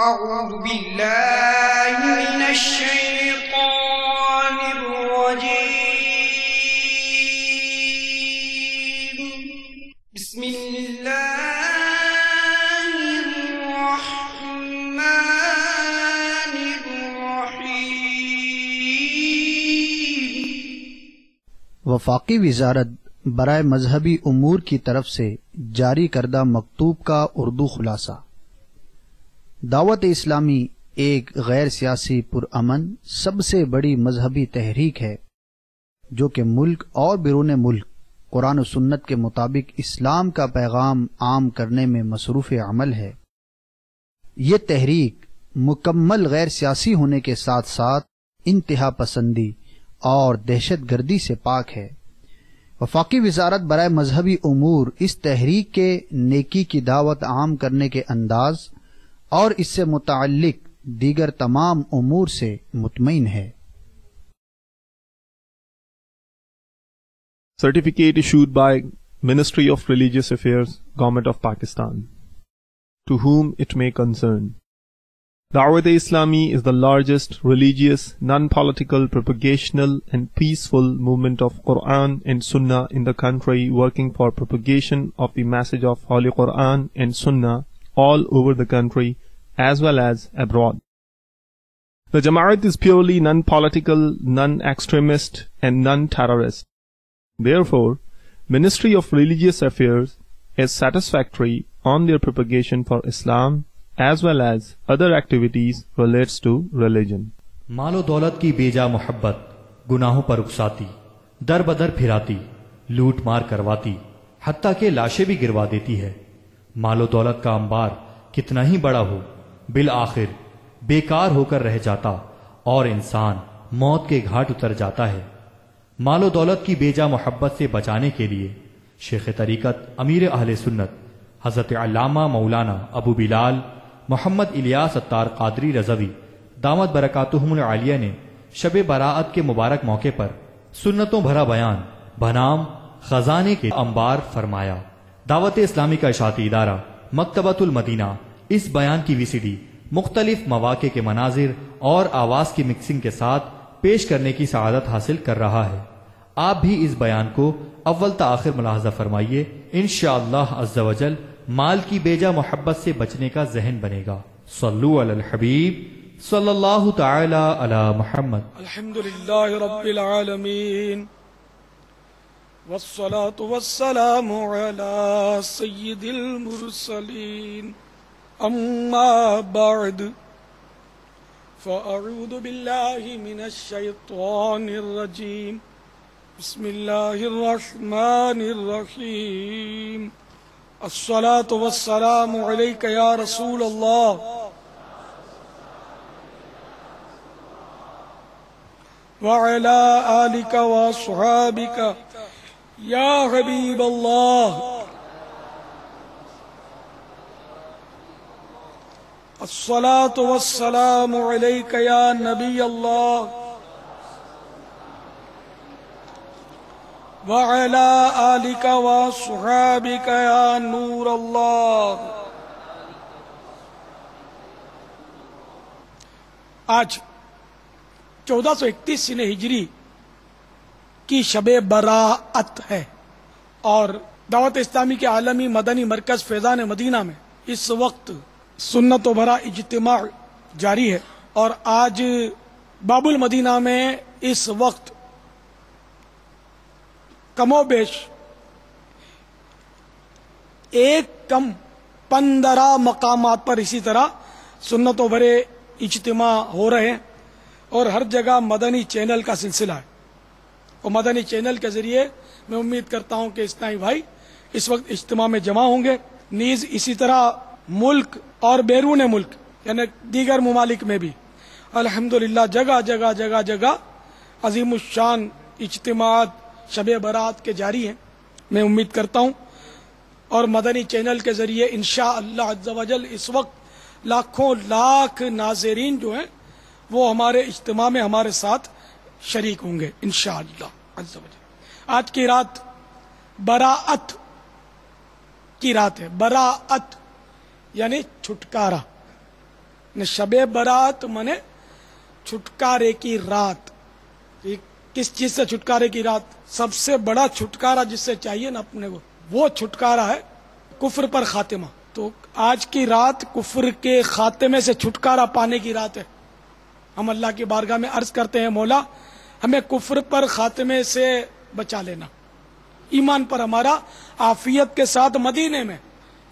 أعوذ بالله من الشيطان الرجيم. بسم الله الرحمن الرحيم. وفاقی وزارت برائے مذہبی امور کی طرف سے جاری کردہ مکتوب کا اردو خلاصہ. دعوت اسلامی ایک غیر سیاسی پرامن سب سے بڑی مذہبی تحریک ہے جو کہ ملک اور بیرون ملک قرآن و سنت کے مطابق اسلام کا پیغام عام کرنے میں مصروف عمل ہے. یہ تحریک مکمل غیر سیاسی ہونے کے ساتھ ساتھ انتہا پسندی اور دہشت گردی سے پاک ہے. وفاقی وزارت برائے مذہبی امور اس تحریک کے نیکی کی دعوت عام کرنے کے انداز اور اس سے متعلق دیگر تمام امور سے مطمئن ہے. Certificate issued by Ministry of Religious Affairs, Government of Pakistan. To whom it may concern. Dawat-e-Islami is the largest religious, non-political, propagational and peaceful movement of Quran and Sunnah in the country, working for propagation of the message of Holy Quran and Sunnah all over the country as well as abroad. The Jama'at is purely non-political, non-extremist and non-terrorist. Therefore, Ministry of Religious Affairs is satisfactory on their propagation for Islam as well as other activities relates to religion. مال و دولت کی بیجا محبت گناہوں پر اکساتی، در بدر پھراتی، لوٹ مار کرواتی، حتیٰ کہ لاشیں بھی گروا دیتی ہے. مال و دولت کا انبار کتنا ہی بڑا ہو بالآخر بیکار ہو کر رہ جاتا اور انسان موت کے گھاٹ اتر جاتا ہے. مال و دولت کی بیجا محبت سے بچانے کے لیے شیخ طریقت امیر اہل سنت حضرت علامہ مولانا ابو بلال محمد الیاس اتار قادری رضوی دامت برکاتہم العالیہ نے شب براءت کے مبارک موقع پر سنتوں بھرا بیان بنام خزانے کے انبار فرمایا. دعوت اسلامی کا اشاعتی ادارہ مکتبۃ المدینہ اس بیان کی VCD مختلف مواقع کے مناظر اور آواز کی مکسنگ کے ساتھ پیش کرنے کی سعادت حاصل کر رہا ہے. آپ بھی اس بیان کو اول تا آخر ملاحظہ فرمائیے. انشاءاللہ عز و جل مال کی بیجا محبت سے بچنے کا ذہن بنے گا. صلو علی الحبیب صلی اللہ تعالی علی محمد. الحمدللہ رب العالمین والصلاة والسلام علی سید المرسلین. اما بعد فاعوذ باللہ من الشیطان الرجیم. بسم اللہ الرحمن الرحیم. الصلاة والسلام علیک یا رسول اللہ وعلی آلک واصحابک یا حبیب اللہ. الصلاة والسلام علیک یا نبی اللہ وعلی آلک وصحابک یا نور اللہ. آج 1431 سنہ ہجری کی شب براءت ہے اور دعوت اسلامی کے عالمی مدنی مرکز فیضان مدینہ میں اس وقت سنت و بھرا اجتماع جاری ہے. اور آج باب المدینہ میں اس وقت کم و بیش 15 مقامات پر اسی طرح سنت و بھرے اجتماع ہو رہے ہیں اور ہر جگہ مدنی چینل کا سلسلہ ہے. اور مدنی چینل کے ذریعے میں امید کرتا ہوں کہ اسلامی بھائی اس وقت اجتماع میں جمع ہوں گے. نیز اسی طرح ملک اور بیرون ملک یعنی دیگر ممالک میں بھی الحمدللہ جگہ جگہ جگہ جگہ عظیم الشان اجتماعات شب برات کے جاری ہیں. میں امید کرتا ہوں اور مدنی چینل کے ذریعے انشاءاللہ عز و جل اس وقت لاکھوں لاکھ ناظرین جو ہیں وہ ہمارے اجتماع میں ہمارے ساتھ شریک ہوں گے انشاءاللہ عز و جل. آج کی رات براءت کی رات ہے. براءت یعنی چھٹکارا. نے شب برات منے چھٹکارے کی رات. یہ کس چیز سے چھٹکارے کی رات؟ سب سے بڑا چھٹکارا جس سے چاہیے نا اپنے کو، وہ چھٹکارا ہے کفر پر خاتمہ. تو آج کی رات کفر کے خاتمے سے چھٹکارا پانے کی رات ہے. ہم اللہ کی بارگاہ میں عرض کرتے ہیں مولا ہمیں کفر پر خاتمے سے بچا لینا، ایمان پر ہمارا عافیت کے ساتھ مدینے میں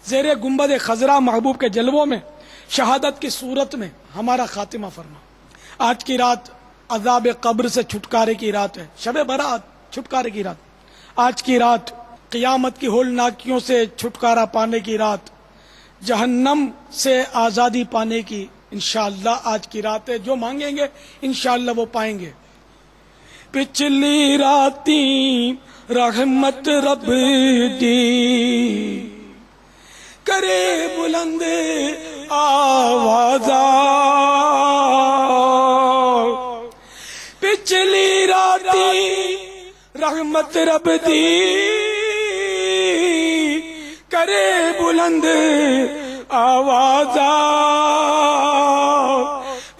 زیر گنبد خضرا محبوب کے جلووں میں شہادت کی صورت میں ہمارا خاتمہ فرما. آج کی رات عذاب قبر سے چھٹکارے کی رات ہے، شب برات چھٹکارے کی رات. آج کی رات قیامت کی ہولناکیوں سے چھٹکارا پانے کی رات، جہنم سے آزادی پانے کی انشاءاللہ آج کی رات ہے. جو مانگیں گے انشاءاللہ وہ پائیں گے. پچھلی راتی رحمت رب دی کرے بلند آوازہ، پچھلی راتی رحمت رب دی کرے بلند آوازہ،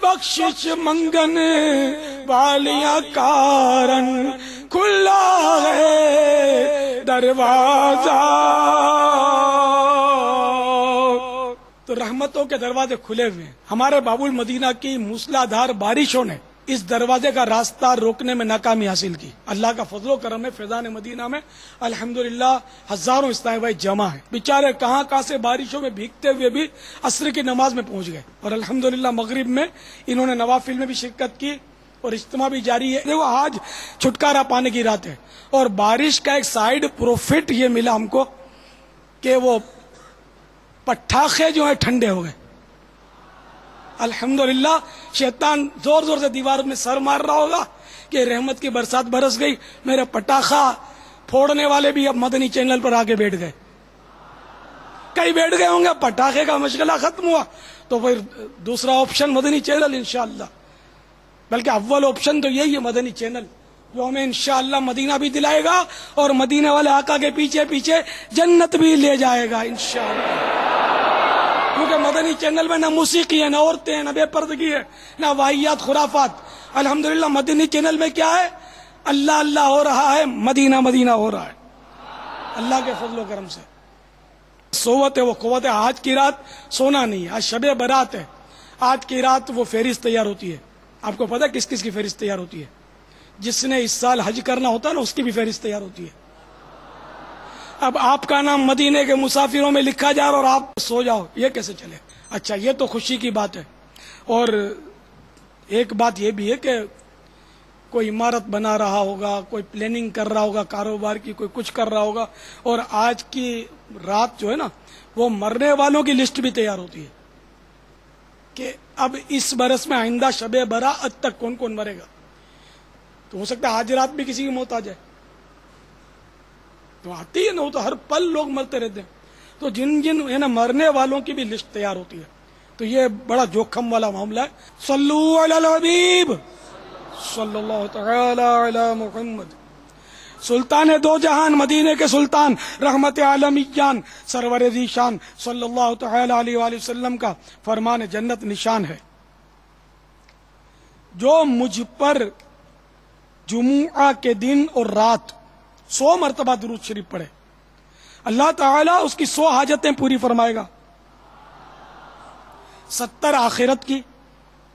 بخشش منگن والیاں کارن کھلا ہے دروازہ. تو رحمتوں کے دروازے کھلے ہوئے ہیں. ہمارے باب المدینہ کی موسلادھار بارشوں نے اس دروازے کا راستہ روکنے میں ناکامی حاصل کی. اللہ کا فضل و کرم ہے، فیضان مدینہ میں الحمدللہ ہزاروں اسلامی بھائی جمع ہیں. بیچارے کہاں کہاں سے بارشوں میں بھیگتے ہوئے بھی عصر کی نماز میں پہنچ گئے، اور الحمدللہ مغرب میں انہوں نے نوافل میں بھی شرکت کی اور اجتماع بھی جاری ہے. دیکھو آج چھٹکارا پانے کی رات ہے، اور بارش کا ایک سائیڈ پروفٹ یہ ملا ہم کو کہ وہ پٹاخے جو ہیں ٹھنڈے ہو گئے. الحمدللہ شیطان زور زور سے دیوار میں سر مار رہا ہوگا کہ رحمت کی برسات برس گئی. میرے پٹاخہ پھوڑنے والے بھی اب مدنی چینل پر آگے بیٹھ گئے. کئی بیٹھ گئے ہوں گے، پٹاخے کا مشغلہ ختم ہوا تو پھر دوسرا آپشن مدنی چینل انشاءاللہ. بلکہ اول آپشن تو یہی ہے مدنی چینل، جو ہمیں انشاءاللہ مدینہ بھی دلائے گا اور مدینہ والے آقا کے پیچھے پیچھے جنت بھی لے جائے گا انشاءاللہ. کیونکہ مدنی چینل میں نہ موسیقی ہے، نہ عورتیں ہیں، نہ بے پردگی ہے، نہ واہیات خرافات. الحمدللہ مدنی چینل میں کیا ہے؟ اللہ اللہ ہو رہا ہے، مدینہ مدینہ ہو رہا ہے اللہ کے فضل و کرم سے. صوت ہے وہ قوت ہے. آج کی رات سونا نہیں ہے، آج شب برات ہے. آج کی رات وہ فہرست تیار ہوتی ہے. آپ کو پتا کس کس کی فہرست تیار ہوتی ہے؟ جس نے اس سال حج کرنا ہوتا ہے نا، اس کی بھی فہرست تیار ہوتی ہے. اب آپ کا نام مدینے کے مسافروں میں لکھا جا رہا اور آپ سو جاؤ، یہ کیسے چلے؟ اچھا یہ تو خوشی کی بات ہے. اور ایک بات یہ بھی ہے کہ کوئی عمارت بنا رہا ہوگا، کوئی پلاننگ کر رہا ہوگا کاروبار کی، کوئی کچھ کر رہا ہوگا، اور آج کی رات جو ہے نا وہ مرنے والوں کی لسٹ بھی تیار ہوتی ہے کہ اب اس برس میں آئندہ شب برات تک کون کون مرے گا. تو ہو سکتا ہے آج رات بھی کسی کی موت آ جائے، تو آتی ہے نا، وہ تو ہر پل لوگ مرتے رہتے ہیں. تو جن جن ہے نا مرنے والوں کی بھی لسٹ تیار ہوتی ہے. تو یہ بڑا جوخم والا معاملہ ہے. صلو علی الحبیب صلی اللہ تعالی علی محمد. سلطان دو جہان مدینے کے سلطان رحمت عالمیان سرور ذیشان صلی اللہ تعالی علیہ وآلہ وسلم کا فرمان جنت نشان ہے. جو مجھ پر جمعہ کے دن اور رات 100 مرتبہ درود شریف پڑھے، اللہ تعالیٰ اس کی 100 حاجتیں پوری فرمائے گا، 70 آخرت کی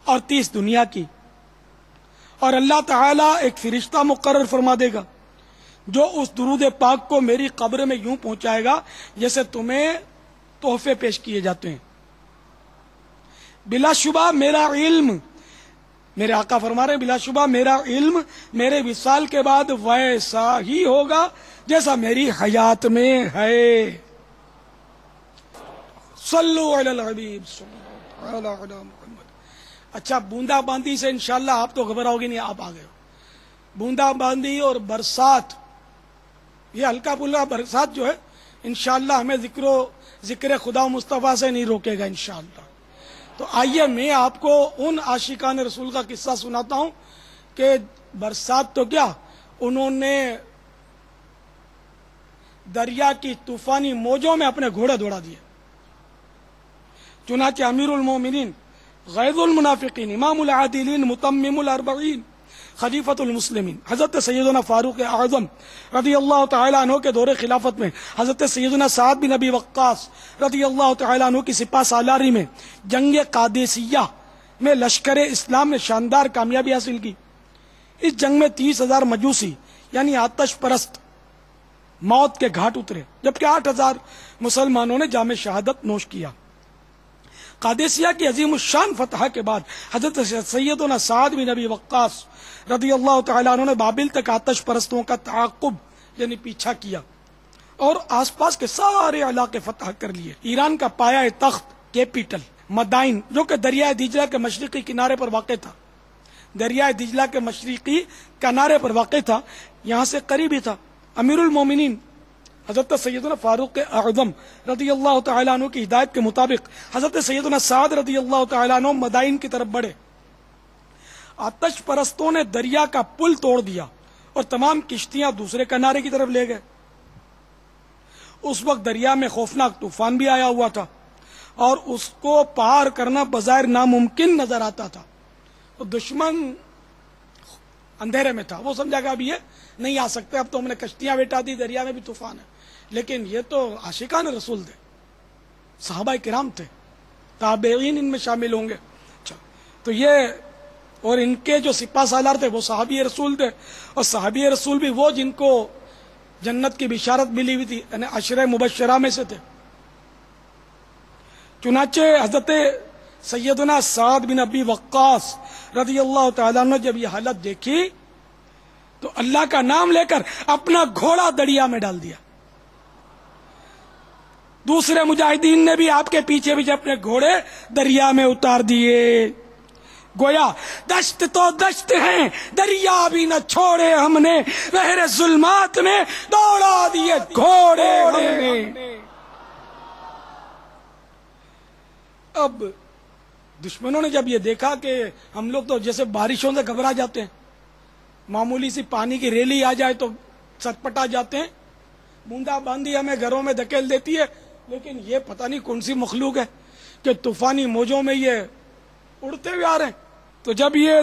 اور 30 دنیا کی. اور اللہ تعالیٰ ایک فرشتہ مقرر فرما دے گا جو اس درود پاک کو میری قبر میں یوں پہنچائے گا جیسے تمہیں تحفے پیش کیے جاتے ہیں. بلا شبہ میرا علم، میرے آقا فرما رہے ہیں، بلا شبہ میرا علم میرے وصال کے بعد ویسا ہی ہوگا جیسا میری حیات میں ہے. صلو علی الحبیب صلی اللہ علی محمد. اچھا بوندا باندی سے انشاءاللہ آپ تو گھبراؤ گے نہیں، آپ آ گئے ہو. بوندا باندی اور برسات، یہ ہلکا پھلکا برسات جو ہے انشاءاللہ ہمیں ذکر خدا مصطفیٰ سے نہیں روکے گا انشاءاللہ. تو آئیے میں آپ کو ان عاشقان رسول کا قصہ سناتا ہوں کہ برسات تو کیا، انہوں نے دریا کی طوفانی موجوں میں اپنے گھوڑے دوڑا دیے. چنانچہ امیر المومنین غیظ المنافقین، امام العادلین، متمم الاربعین، خلیفۃ المسلمین، حضرت سیدنا فاروق اعظم رضی اللہ تعالیٰ عنہ کے دور خلافت میں حضرت سیدنا سعد بن ابی وقاص رضی اللہ تعالیٰ عنہ کی سپہ سالاری میں جنگ قادسیہ میں لشکر اسلام نے شاندار کامیابی حاصل کی۔ اس جنگ میں 30,000 مجوسی یعنی آتش پرست موت کے گھاٹ اترے، جبکہ 8,000 مسلمانوں نے جام شہادت نوش کیا۔ قادسیہ کی عظیم الشان فتح کے بعد حضرت سیدنا سعد بن ابی وقاص رضی اللہ تعالیٰ عنہ نے بابل تک آتش پرستوں کا تعاقب یعنی پیچھا کیا اور آس پاس کے سارے علاقے فتح کر لیے۔ ایران کا پایہ تخت کیپیٹل مدائن، جو کہ دریائے دجلہ کے مشرقی کنارے پر واقع تھا، دریائے دجلہ کے مشرقی کنارے پر واقع تھا، یہاں سے قریب ہی تھا۔ امیر المومنین حضرت سیدنا فاروق اعظم رضی اللہ تعالیٰ عنہ کی ہدایت کے مطابق حضرت سیدنا سعد رضی اللہ تعالیٰ عنہ مدائن کی طرف بڑھے۔ آتش پرستوں نے دریا کا پل توڑ دیا اور تمام کشتیاں دوسرے کنارے کی طرف لے گئے۔ اس وقت دریا میں خوفناک طوفان بھی آیا ہوا تھا اور اس کو پار کرنا بظاہر ناممکن نظر آتا تھا۔ دشمن اندھیرے میں تھا، وہ سمجھا کہ اب یہ نہیں آ سکتے، اب تو ہم نے کشتیاں بیٹھا دی، دریا میں بھی طوفان ہے۔ لیکن یہ تو عاشقان رسول تھے، صحابہ کرام تھے، تابعین ان میں شامل ہوں گے۔ اچھا، تو یہ اور ان کے جو سپہ سالار تھے وہ صحابی رسول تھے، اور صحابی رسول بھی وہ جن کو جنت کی بشارت ملی ہوئی تھی، یعنی عشرہ مبشرہ میں سے تھے۔ چنانچہ حضرت سیدنا سعد بن ابی وقاص رضی اللہ تعالیٰ عنہ جب یہ حالت دیکھی تو اللہ کا نام لے کر اپنا گھوڑا دریا میں ڈال دیا۔ دوسرے مجاہدین نے بھی آپ کے پیچھے پیچھے اپنے گھوڑے دریا میں اتار دیے۔ گویا دشت تو دشت ہیں، دریا بھی نہ چھوڑے ہم نے، بحر ظلمات میں دوڑا دیے گھوڑے ہم نے۔ اب دشمنوں نے جب یہ دیکھا کہ ہم لوگ تو جیسے بارشوں سے گھبرا جاتے ہیں، معمولی سی پانی کی ریلی آ جائے تو سٹپٹا جاتے ہیں، بوندا باندی ہمیں گھروں میں دھکیل دیتی ہے، لیکن یہ پتہ نہیں کون سی مخلوق ہے کہ طوفانی موجوں میں یہ اڑتے ہوئے آ رہے ہیں۔ تو جب یہ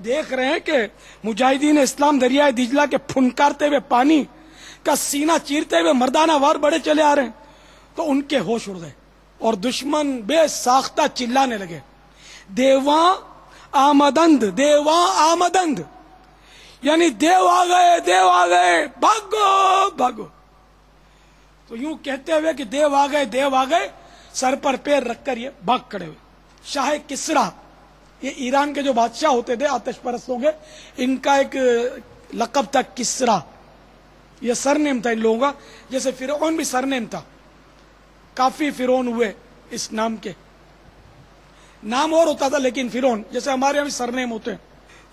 دیکھ رہے ہیں کہ مجاہدین اسلام دریائے دجلہ کے پھنکارتے ہوئے پانی کا سینہ چیرتے ہوئے مردانہ وار بڑے چلے آ رہے ہیں، تو ان کے ہوش اڑ گئے اور دشمن بے ساختہ چلانے لگے، دیواں آمدند، دیواں آمدند، یعنی دیو آ گئے، دیو آ گئے، بھاگو بھاگو۔ تو یوں کہتے ہوئے کہ دیو آ گئے، دیو آ گئے، سر پر پیر رکھ کر یہ بھاگ کھڑے ہوئے۔ شاہ کسرا، یہ ایران کے جو بادشاہ ہوتے تھے آتش پرستوں کے، ان کا ایک لقب تھا کسرا، یہ سر نیم تھا ان لوگوں کا، جیسے فرعون بھی سر نیم تھا، کافی فرعون ہوئے اس نام کے، نام اور ہوتا تھا لیکن فرعون جیسے ہمارے یہاں بھی سر نیم ہوتے ہیں۔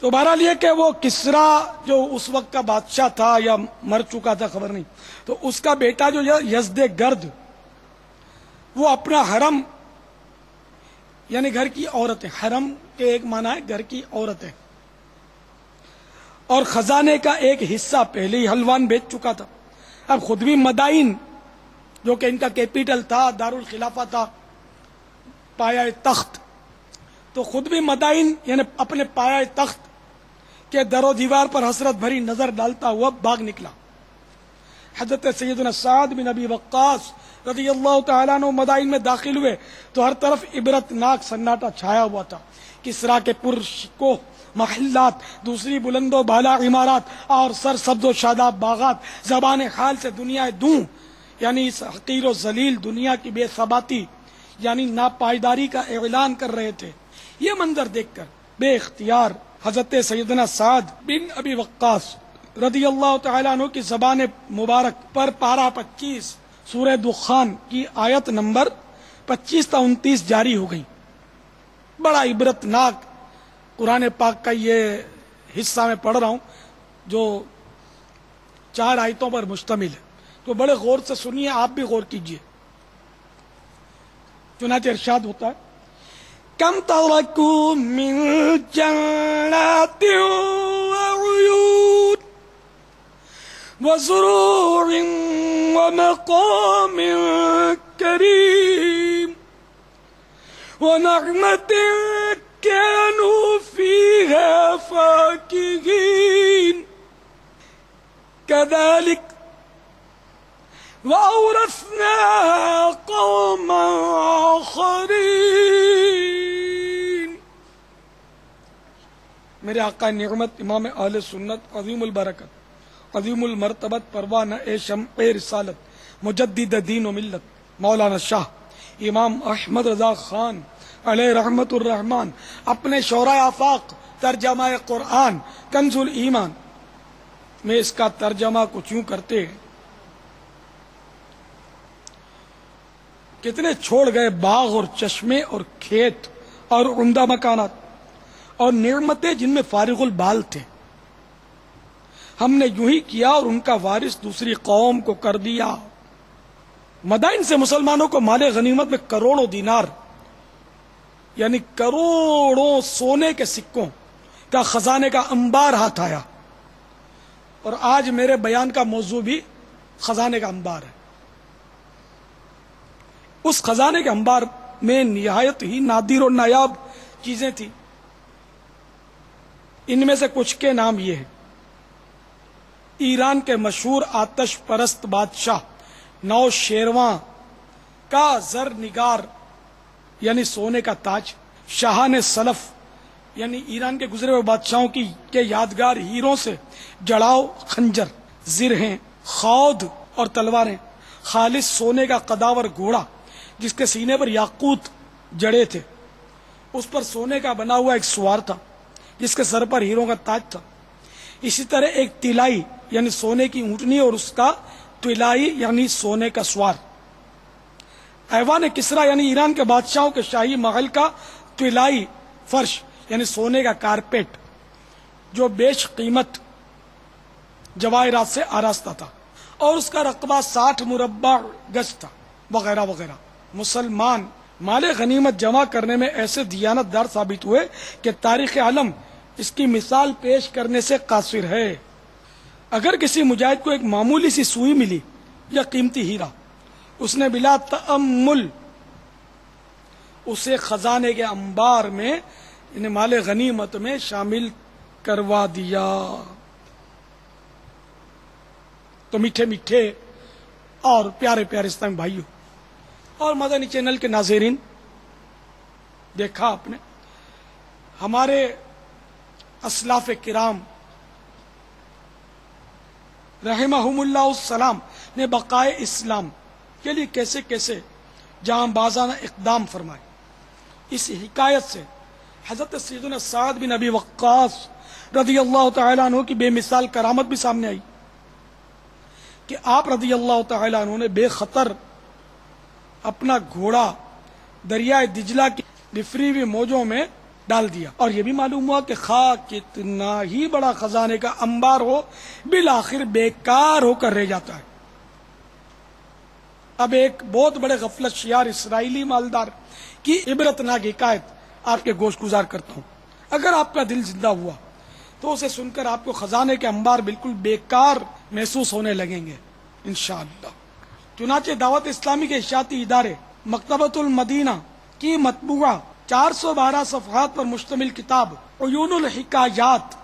تو بہرحال یہ کہ وہ کسرا جو اس وقت کا بادشاہ تھا یا مر چکا تھا خبر نہیں، تو اس کا بیٹا جو یزد گرد، وہ اپنا حرم یعنی گھر کی عورتیں، حرم کے ایک معنی ہے گھر کی عورتیں، اور خزانے کا ایک حصہ پہلے ہی حلوان بیچ چکا تھا۔ اب خود بھی مدائن جو کہ ان کا کیپیٹل تھا، دارالخلافہ تھا، پایہ تخت، تو خود بھی مدائن یعنی اپنے پایہ تخت کے در و دیوار پر حسرت بھری نظر ڈالتا ہوا بھاگ نکلا۔ حضرت سیدنا سعد بن ابی وقاص رضی اللہ تعالیٰ عنہ مدائن میں داخل ہوئے تو ہر طرف عبرت ناک سناٹا چھایا ہوا تھا۔ کسرا کے پرشکوہ محلات، دوسری بلند و بالا عمارات اور سر سبز و شاداب باغات زبان حال سے دنیا دوں یعنی اس حقیر و ذلیل دنیا کی بے ثباتی یعنی ناپائیداری کا اعلان کر رہے تھے۔ یہ منظر دیکھ کر بے اختیار حضرت سیدنا سعد بن ابی وقاص رضی اللہ تعالیٰ عنہ کی زبان مبارک پر پارہ 25 سورہ دخان کی آیت نمبر 25 تا 29 جاری ہو گئی۔ بڑا عبرت ناک قرآن پاک کا یہ حصہ میں پڑھ رہا ہوں جو 4 آیتوں پر مشتمل ہے، تو بڑے غور سے سنیے، آپ بھی غور کیجئے۔ چنانچہ ارشاد ہوتا ہے، کم ترکوا من جنات وعیون وزروع ومقام کریم ونعمة میرے آقا نعمت امام اہل سنت عظیم البرکت عظیم المرتبت پروانہ شمع رسالت مجدد دین و ملت مولانا شاہ امام احمد رضا خان علیہ رحمت الرحمن اپنے شورائے آفاق ترجمہ قرآن کنز الایمان میں اس کا ترجمہ کچھ یوں کرتے ہیں، کتنے چھوڑ گئے باغ اور چشمے اور کھیت اور عمدہ مکانات اور نعمتیں جن میں فارغ البال تھے، ہم نے یوں ہی کیا اور ان کا وارث دوسری قوم کو کر دیا۔ مدائن سے مسلمانوں کو مال غنیمت میں کروڑوں دینار یعنی کروڑوں سونے کے سکوں کا خزانے کا انبار ہاتھ آیا، اور آج میرے بیان کا موضوع بھی خزانے کا انبار ہے۔ اس خزانے کے انبار میں نہایت ہی نادر و نایاب چیزیں تھیں۔ ان میں سے کچھ کے نام یہ ہیں: ایران کے مشہور آتش پرست بادشاہ نو شیرواں کا زر نگار یعنی سونے کا تاج، شاہان سلف یعنی ایران کے گزرے ہوئے بادشاہوں کے یادگار ہیروں سے جڑاؤ خنجر، زرہیں، خود اور تلواریں، خالص سونے کا قداور گھوڑا جس کے سینے پر یاقوت جڑے تھے، اس پر سونے کا بنا ہوا ایک سوار تھا جس کے سر پر ہیروں کا تاج تھا، اسی طرح ایک طلائی یعنی سونے کی اونٹنی اور اس کا طلائی یعنی سونے کا سوار، ایوان کسرا یعنی ایران کے بادشاہوں کے شاہی محل کا طلائی فرش یعنی سونے کا کارپیٹ جو بیش قیمت جواہرات سے آراستہ تھا، اور اس کا رقبہ 60 مربع گز تھا، وغیرہ وغیرہ۔ مسلمان مال غنیمت جمع کرنے میں ایسے دیانت دار ثابت ہوئے کہ تاریخ عالم اس کی مثال پیش کرنے سے قاصر ہے۔ اگر کسی مجاہد کو ایک معمولی سی سوئی ملی یا قیمتی ہیرا، اس نے بلا تأمل اسے خزانے کے انبار میں یعنی مال غنیمت میں شامل کروا دیا۔ تو میٹھے میٹھے اور پیارے پیارے اسلامی بھائیوں اور مدنی چینل کے ناظرین، دیکھا آپ نے ہمارے اسلاف کرام رحمہم اللہ السلام نے بقائے اسلام کے لیے کیسے کیسے جاں بازانہ اقدام فرمائے۔ اس حکایت سے حضرت سیدنا سعد بن ابی وقاص رضی اللہ تعالیٰ عنہ کی بے مثال کرامت بھی سامنے آئی کہ آپ رضی اللہ تعالیٰ عنہ نے بے خطر اپنا گھوڑا دریائے دجلہ کی بفری ہوئی موجوں میں ڈال دیا، اور یہ بھی معلوم ہوا کہ خواہ کتنا ہی بڑا خزانے کا انبار ہو بالآخر بیکار ہو کر رہ جاتا ہے۔ اب ایک بہت بڑے غفلت شیار اسرائیلی مالدار کی عبرتناک حکایت آپ کے گوش گزار کرتا ہوں۔ اگر آپ کا دل زندہ ہوا تو اسے سن کر آپ کو خزانے کے انبار بالکل بیکار محسوس ہونے لگیں گے انشاءاللہ۔ چنانچہ دعوت اسلامی کے اشاعتی ادارے مکتبۃ المدینہ کی مطبوعہ 412 صفحات پر مشتمل کتاب عیون الحکایات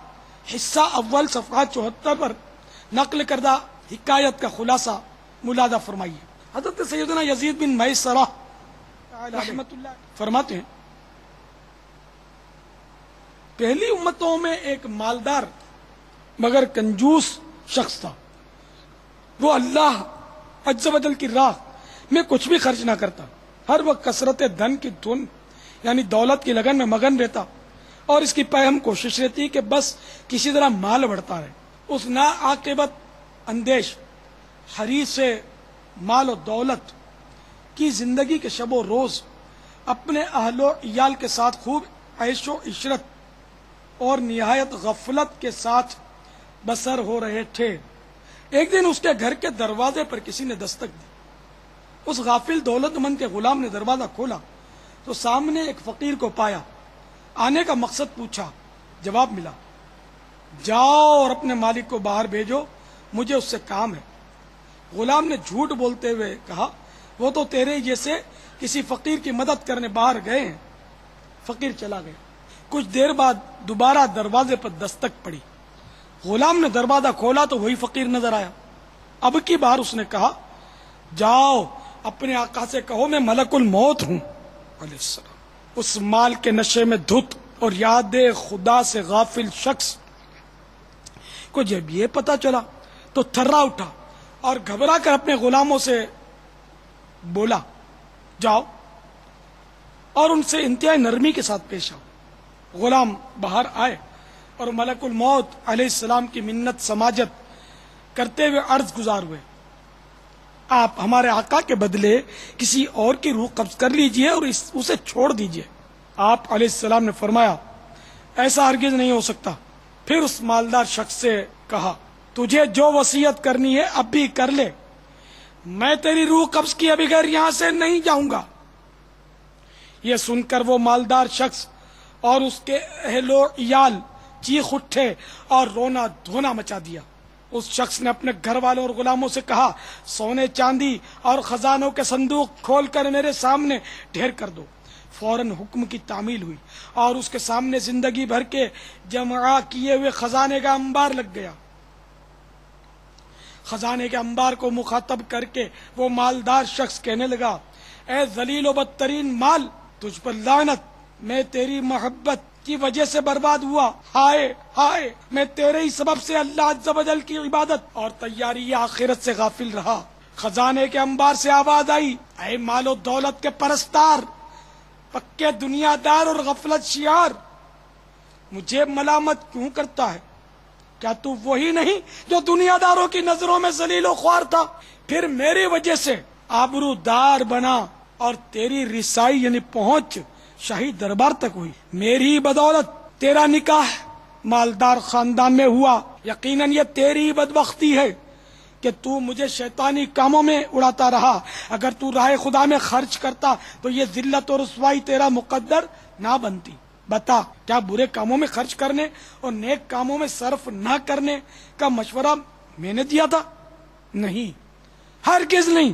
حصہ اول صفحات 74 پر نقل کردہ حکایت کا خلاصہ ملاحظہ فرمائیے۔ حضرت سیدنا یزید بن میسرہ رحمۃ اللہ فرماتے ہیں، پہلی امتوں میں ایک مالدار مگر کنجوس شخص تھا، وہ اللہ عز و جل کی راہ میں کچھ بھی خرچ نہ کرتا، ہر وقت کثرت دھن کی دھن یعنی دولت کی لگن میں مگن رہتا، اور اس کی پہم کوشش رہتی کہ بس کسی طرح مال بڑھتا رہے۔ اس ناعاقبت اندیش حریص مال و دولت کی زندگی کے شب و روز اپنے اہل و عیال کے ساتھ خوب عیش و عشرت اور نہایت غفلت کے ساتھ بسر ہو رہے تھے۔ ایک دن اس کے گھر کے دروازے پر کسی نے دستک دی۔ اس غافل دولت مند کے غلام نے دروازہ کھولا تو سامنے ایک فقیر کو پایا۔ آنے کا مقصد پوچھا، جواب ملا، جاؤ اور اپنے مالک کو باہر بھیجو، مجھے اس سے کام ہے۔ غلام نے جھوٹ بولتے ہوئے کہا، وہ تو تیرے جیسے کسی فقیر کی مدد کرنے باہر گئے ہیں۔ فقیر چلا گیا۔ کچھ دیر بعد دوبارہ دروازے پر دستک پڑی۔ غلام نے دروازہ کھولا تو وہی فقیر نظر آیا۔ اب کی بار اس نے کہا، جاؤ اپنے آقا سے کہو میں ملک الموت ہوں علیہ السلام۔ اس مال کے نشے میں دھت اور یاد خدا سے غافل شخص کو جب یہ پتا چلا تو تھرا اٹھا اور گھبرا کر اپنے غلاموں سے بولا جاؤ اور ان سے انتہائی نرمی کے ساتھ پیش آؤ۔ غلام باہر آئے اور ملک الموت علیہ السلام کی منت سماجت کرتے ہوئے عرض گزار ہوئے، آپ ہمارے آقا کے بدلے کسی اور کی روح قبض کر لیجئے اور اسے چھوڑ دیجئے۔ آپ علیہ السلام نے فرمایا ایسا ہرگز نہیں ہو سکتا۔ پھر اس مالدار شخص سے کہا تجھے جو وصیت کرنی ہے اب بھی کر لے، میں تیری روح قبض کیے بغیر یہاں سے نہیں جاؤں گا۔ یہ سن کر وہ مالدار شخص اور اس کے اہل و عیال چیخ اٹھے اور رونا دھونا مچا دیا۔ اس شخص نے اپنے گھر والوں اور غلاموں سے کہا سونے چاندی اور خزانوں کے صندوق کھول کر میرے سامنے ڈھیر کر دو۔ فوراً حکم کی تعمیل ہوئی اور اس کے سامنے زندگی بھر کے جمع کیے ہوئے خزانے کا انبار لگ گیا۔ خزانے کے انبار کو مخاطب کر کے وہ مالدار شخص کہنے لگا اے ذلیل و بدترین مال، تجھ پر لعنت، میں تیری محبت کی وجہ سے برباد ہوا، ہائے ہائے، میں تیرے ہی سبب سے اللہ عز و جل کی عبادت اور تیاری آخرت سے غافل رہا۔ خزانے کے انبار سے آواز آئی اے مال و دولت کے پرستار، پکے دنیا دار اور غفلت شیار، مجھے ملامت کیوں کرتا ہے؟ کیا تو وہی نہیں جو دنیا داروں کی نظروں میں ذلیل و خوار تھا؟ پھر میری وجہ سے آبرو دار بنا اور تیری رسائی یعنی پہنچ شاہی دربار تک ہوئی۔ میری بدولت تیرا نکاح مالدار خاندان میں ہوا، یقیناً یہ تیری بدبختی ہے کہ تو مجھے شیطانی کاموں میں اڑاتا رہا۔ اگر تو راہ خدا میں خرچ کرتا تو یہ ذلت اور رسوائی تیرا مقدر نہ بنتی۔ بتا کیا برے کاموں میں خرچ کرنے اور نیک کاموں میں صرف نہ کرنے کا مشورہ میں نے دیا تھا؟ نہیں، ہرگز نہیں۔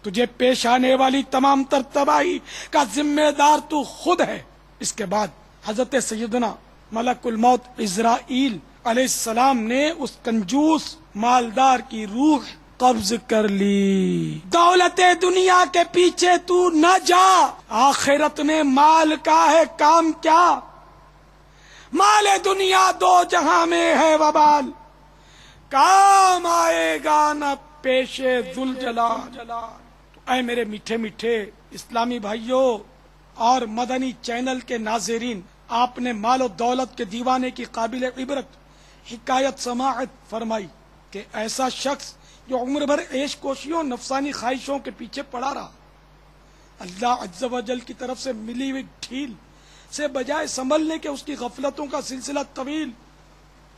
تجھے پیش آنے والی تمام تر تباہی کا ذمہ دار تو خود ہے۔ اس کے بعد حضرت سیدنا ملک الموت عزرائیل علیہ السلام نے اس کنجوس مالدار کی روح قبض کر لی۔ دولت دنیا کے پیچھے تو نہ جا، آخرت میں مال کا ہے کام کیا؟ مال دنیا دو جہاں میں ہے وبال، کام آئے گا نہ پیش ذوالجلال۔ اے میرے میٹھے میٹھے اسلامی بھائیوں اور مدنی چینل کے ناظرین، آپ نے مال و دولت کے دیوانے کی قابل عبرت حکایت سماعت فرمائی کہ ایسا شخص جو عمر بھر عیش کوشیوں نفسانی خواہشوں کے پیچھے پڑا رہا، اللہ عز و جل کی طرف سے ملی ہوئی ڈھیل سے بجائے سنبھلنے کے اس کی غفلتوں کا سلسلہ طویل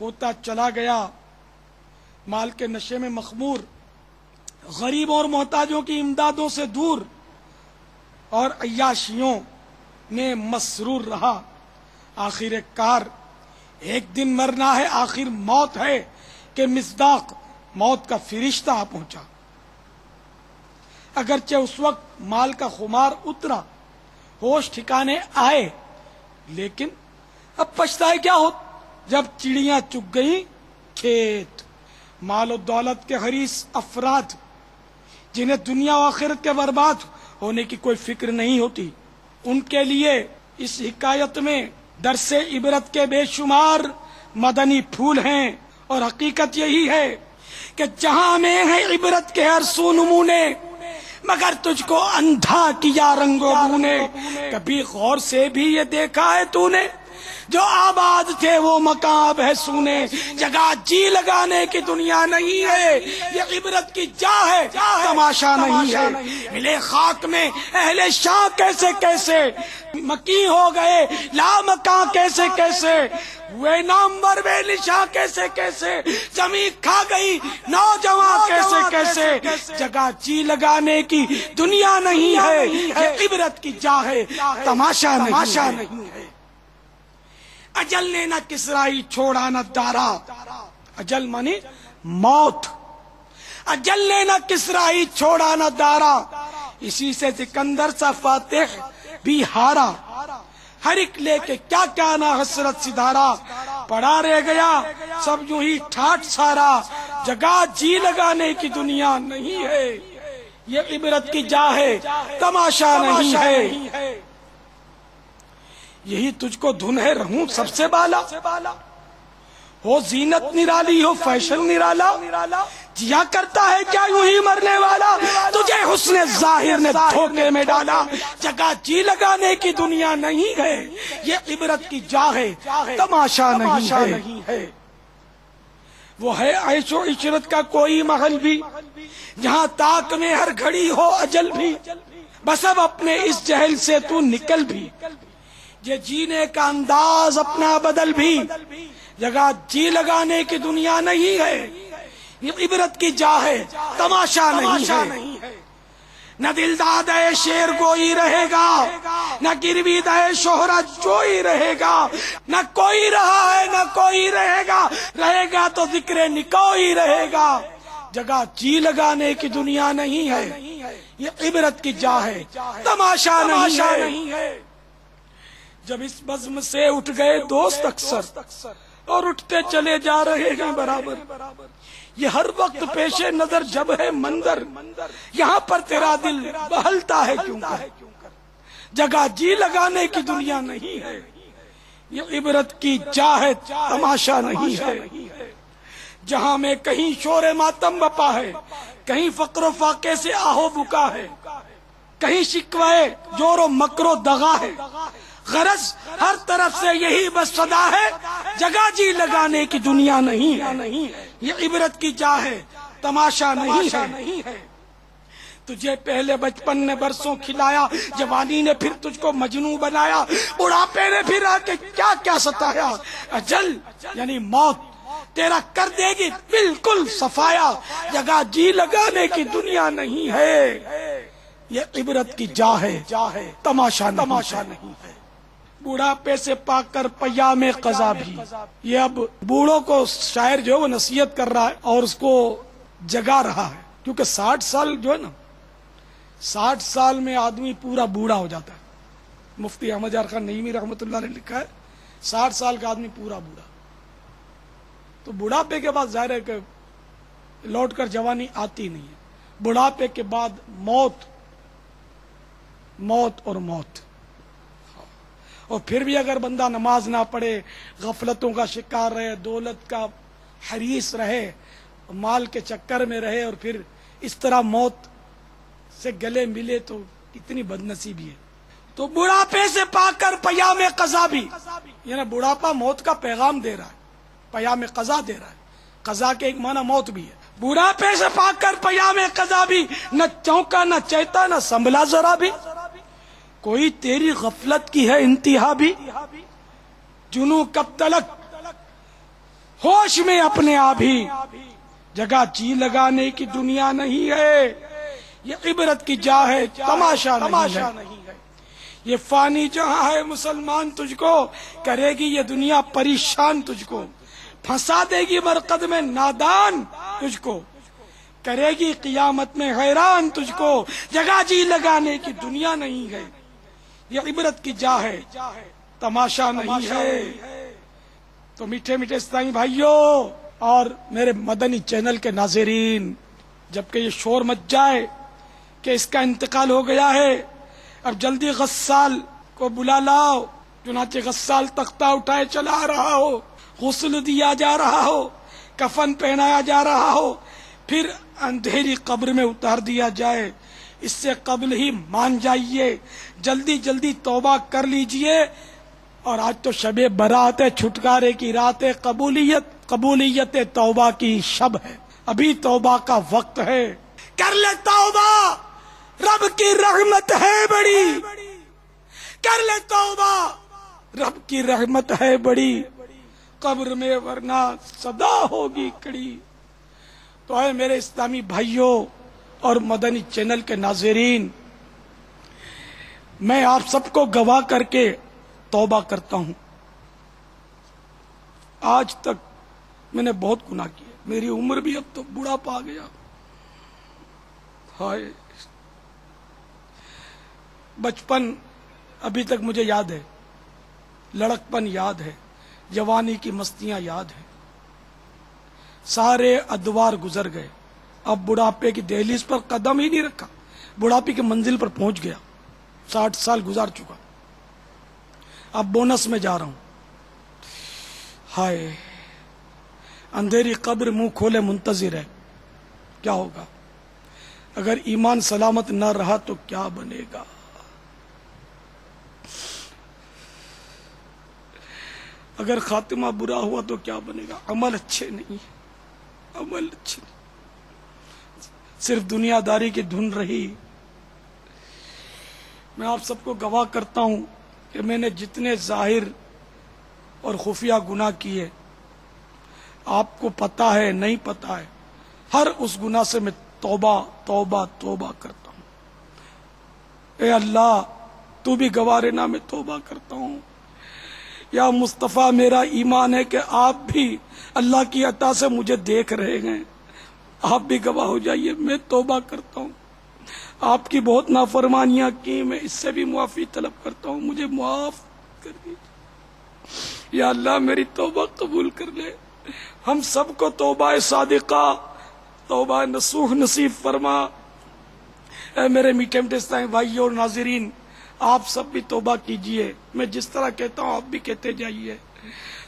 ہوتا چلا گیا، مال کے نشے میں مخمور، غریبوں اور محتاجوں کی امدادوں سے دور اور عیاشیوں میں مسرور رہا۔ آخر کار ایک دن مرنا ہے، آخر موت ہے کہ مصداق موت کا فرشتہ آ پہنچا۔ اگرچہ اس وقت مال کا خمار اترا، ہوش ٹھکانے آئے، لیکن اب پچھتائے کیا ہو جب چڑیاں چگ گئیں کھیت۔ مال و دولت کے حریص افراد جنہیں دنیا و آخرت کے برباد ہونے کی کوئی فکر نہیں ہوتی، ان کے لیے اس حکایت میں درس عبرت کے بے شمار مدنی پھول ہیں، اور حقیقت یہی ہے کہ جہاں میں ہے عبرت کے ہر سو نمونے، مگر تجھ کو اندھا کیا رنگ و بو نے۔ کبھی غور سے بھی یہ دیکھا ہے تو نے، جو آباد تھے وہ مکان اب ہے سونے، جگہ جی لگانے کی دنیا نہیں ہے، یہ عبرت کی جا ہے تماشا نہیں ہے۔ ملے خاک میں اہل شاہ کیسے کیسے، مکی ہو گئے لامکاں کیسے کیسے، ہوئے نامور بے نشاں کیسے کیسے، زمین کھا گئی نوجوان کیسے کیسے، جگہ جی لگانے کی دنیا نہیں ہے، یہ عبرت کی جا ہے تماشا نہیں ہے۔ اجل نے نہ کسرائی چھوڑا نہ دارا، اجل مانی موت، اجل نے نہ کسرائی چھوڑا نہ دارا، اسی سے سکندر سا فاتح بھی ہارا، ہر ایک لے کے کیا کیا نہ حسرت سدھارا، پڑا رہ گیا سب یوں ہی ٹھاٹ سارا، جگہ جی لگانے کی دنیا نہیں ہے، یہ عبرت کی جا ہے تماشا نہیں ہے۔ یہی تجھ کو دھن ہے رہوں سب سے بالا، ہو زینت نرالی ہو فیشن نرالا، جیا کرتا ہے کیا یوں ہی مرنے والا، تجھے حسن ظاہر نے دھوکے میں ڈالا، جگہ جی لگانے کی دنیا نہیں ہے، یہ عبرت کی جا ہے تماشا نہیں ہے۔ وہ ہے عیش و عشرت کا کوئی محل بھی، جہاں تاک میں ہر گھڑی ہو اجل بھی، بس اب اپنے اس جہل سے تو نکل بھی، یہ جینے کا انداز اپنا بدل بھی، جگہ جی لگانے کی دنیا نہیں ہے، یہ عبرت کی جا ہے تماشا نہیں ہے۔ نہ دلداد ہے شیر گوئی رہے گا، نہ گروید ہے شہرت جوئی رہے گا، نہ کوئی رہا ہے نہ کوئی رہے گا، رہے گا تو ذکر نکوئی رہے گا، جگہ جی لگانے کی دنیا نہیں ہے، یہ عبرت کی جا ہے تماشا نہیں ہے۔ جب اس بزم سے اٹھ گئے دوست اکثر، اور اٹھتے چلے جا رہے ہیں برابر، یہ ہر وقت پیش نظر جب ہے منظر، یہاں پر تیرا دل بہلتا ہے کیوں کر، جگہ جی لگانے کی دنیا نہیں ہے، یہ عبرت کی جا ہے تماشا نہیں ہے۔ جہاں میں کہیں شور ماتم بپا ہے، کہیں فقر و فاقے سے آہو بکا ہے، کہیں شکوے جور و مکر و دغا ہے، غرض ہر طرف سے یہی بس صدا ہے، جگہ جی لگانے کی دنیا نہیں ہے، یہ عبرت کی جا ہے تماشا نہیں ہے۔ تجھے پہلے بچپن نے برسوں کھلایا، جوانی نے پھر تجھ کو مجنوں بنایا، بڑھاپے نے پھر آ کے کیا کیا ستایا، اجل یعنی موت تیرا کر دے گی بالکل صفایا، جگہ جی لگانے کی دنیا نہیں ہے، یہ عبرت کی جا ہے تماشا نہیں ہے۔ بوڑھاپے سے پا کر پیام قضا بھی، یہ اب بوڑھوں کو شاعر جو ہے وہ نصیحت کر رہا ہے اور اس کو جگا رہا ہے، کیونکہ 60 سال جو ہے نا، 60 سال میں آدمی پورا بوڑھا ہو جاتا ہے۔ مفتی احمد یار خان نعیمی رحمۃ اللہ نے لکھا ہے 60 سال کا آدمی پورا بوڑھا، تو بڑھاپے کے بعد ظاہر ہے کہ لوٹ کر جوانی آتی نہیں ہے، بڑھاپے کے بعد موت اور موت، اور پھر بھی اگر بندہ نماز نہ پڑھے، غفلتوں کا شکار رہے، دولت کا حریص رہے، مال کے چکر میں رہے، اور پھر اس طرح موت سے گلے ملے تو کتنی بدنصیبی ہے۔ تو بڑھاپے سے پا کر پیام قضا بھی، یعنی بڑھاپا موت کا پیغام دے رہا ہے، پیام قضا دے رہا ہے، قضا کے ایک معنی موت بھی ہے۔ بڑھاپے سے پا کر پیام قضا بھی، نہ چونکا نہ چیتا نہ سنبھلا ذرا بھی، کوئی تیری غفلت کی ہے انتہا بھی، جنوں کب تلک ہوش میں اپنے آپ ہی، جگہ جی لگانے کی دنیا نہیں ہے، یہ عبرت کی جا ہے تماشا نہیں ہے۔ یہ فانی جہاں ہے مسلمان تجھ کو کرے گی یہ دنیا پریشان، تجھ کو پھنسا دے گی مرقد میں نادان، تجھ کو کرے گی قیامت میں حیران، تجھ کو جگہ جی لگانے کی دنیا نہیں ہے، یہ عبرت کی جا ہے تماشا نہیں ہے۔ تو میٹھے میٹھے اسلامی بھائیوں اور میرے مدنی چینل کے ناظرین، جبکہ یہ شور مچ جائے کہ اس کا انتقال ہو گیا ہے، اب جلدی غسال کو بلا لاؤ، چنانچہ غسال تختہ اٹھائے چلا رہا ہو، غسل دیا جا رہا ہو، کفن پہنایا جا رہا ہو، پھر اندھیری قبر میں اتار دیا جائے، اس سے قبل ہی مان جائیے، جلدی جلدی توبہ کر لیجئے۔ اور آج تو شب برات ہے، چھٹکارے کی رات ہے، قبولیت توبہ کی شب ہے، ابھی توبہ کا وقت ہے، کر لے توبہ، رب کی رحمت ہے بڑی، کر لے توبہ، رب کی رحمت ہے بڑی، قبر میں ورنہ صدا ہوگی کڑی۔ تو اے میرے اسلامی بھائیوں اور مدنی چینل کے ناظرین، میں آپ سب کو گواہ کر کے توبہ کرتا ہوں، آج تک میں نے بہت گناہ کیے، میری عمر بھی اب تو بڑھاپا آ گیا، ہائے بچپن ابھی تک مجھے یاد ہے، لڑکپن یاد ہے، جوانی کی مستیاں یاد ہیں، سارے ادوار گزر گئے، اب بڑھاپے کی دہلیز پر قدم ہی نہیں رکھا، بڑھاپے کی منزل پر پہنچ گیا، 60 سال گزار چکا، اب بونس میں جا رہا ہوں. ہائے اندھیری قبر منہ کھولے منتظر ہے، کیا ہوگا؟ اگر ایمان سلامت نہ رہا تو کیا بنے گا؟ اگر خاتمہ برا ہوا تو کیا بنے گا؟ عمل اچھے نہیں، عمل اچھے نہیں، صرف دنیا داری کی دھن رہی. میں آپ سب کو گواہ کرتا ہوں کہ میں نے جتنے ظاہر اور خفیہ گناہ کیے، آپ کو پتا ہے نہیں پتا ہے، ہر اس گناہ سے میں توبہ توبہ توبہ کرتا ہوں. اے اللہ تو بھی گواہ رہنا، میں توبہ کرتا ہوں. یا مصطفیٰ میرا ایمان ہے کہ آپ بھی اللہ کی عطا سے مجھے دیکھ رہے ہیں، آپ بھی گواہ ہو جائیے. میں توبہ کرتا ہوں، آپ کی بہت نافرمانیاں کی، میں اس سے بھی معافی طلب کرتا ہوں، مجھے معاف کر دیجیے. یا اللہ میری توبہ قبول کر لے. ہم سب کو توبہ صادقہ، توبہ نصوح نصیب فرما. اے میرے میٹھے میٹھے بھائیوں اور ناظرین، آپ سب بھی توبہ کیجئے. میں جس طرح کہتا ہوں آپ بھی کہتے جائیے.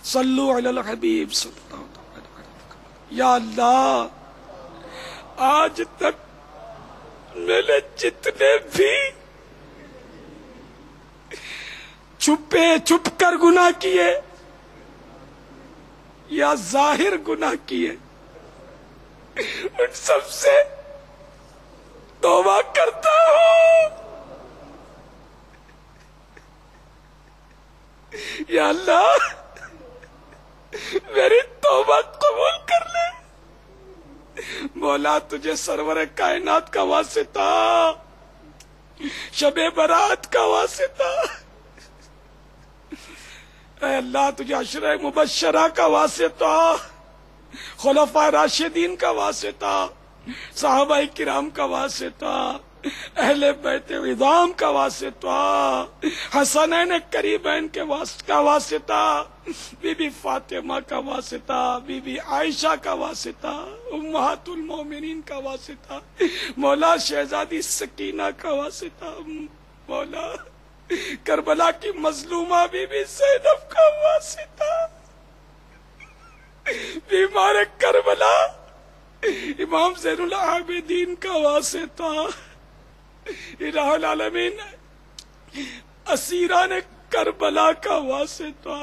صلو علی الحبیب صلی اللہ علیہ وسلم. یا اللہ آج تک میں نے جتنے بھی چھپے چھپ کر گناہ کیے یا ظاہر گناہ کیے، ان سب سے توبہ کرتا ہوں. یا اللہ میری توبہ قبول کر لے. مولا تجھے سرور کائنات کا واسطہ، شب برات کا واسطہ، اے اللہ تجھے عشرہ مبشرہ کا واسطہ، خلفاء راشدین کا واسطہ، صحابہ کرام کا واسطہ، اہل بیت عظام کا واسطہ، حسنین قریبین کے کا واسطہ، بی بی فاطمہ کا واسطہ، بی بی عائشہ کا واسطہ، امہات المومنین کا واسطہ، مولا شہزادی سکینہ کا واسطہ، مولا کربلا کی مظلومہ بی بی زینب کا واسطہ، بیمار کربلا امام زین العابدین کا واسطہ، الہ العالمین اسیران کربلا کا واسطہ.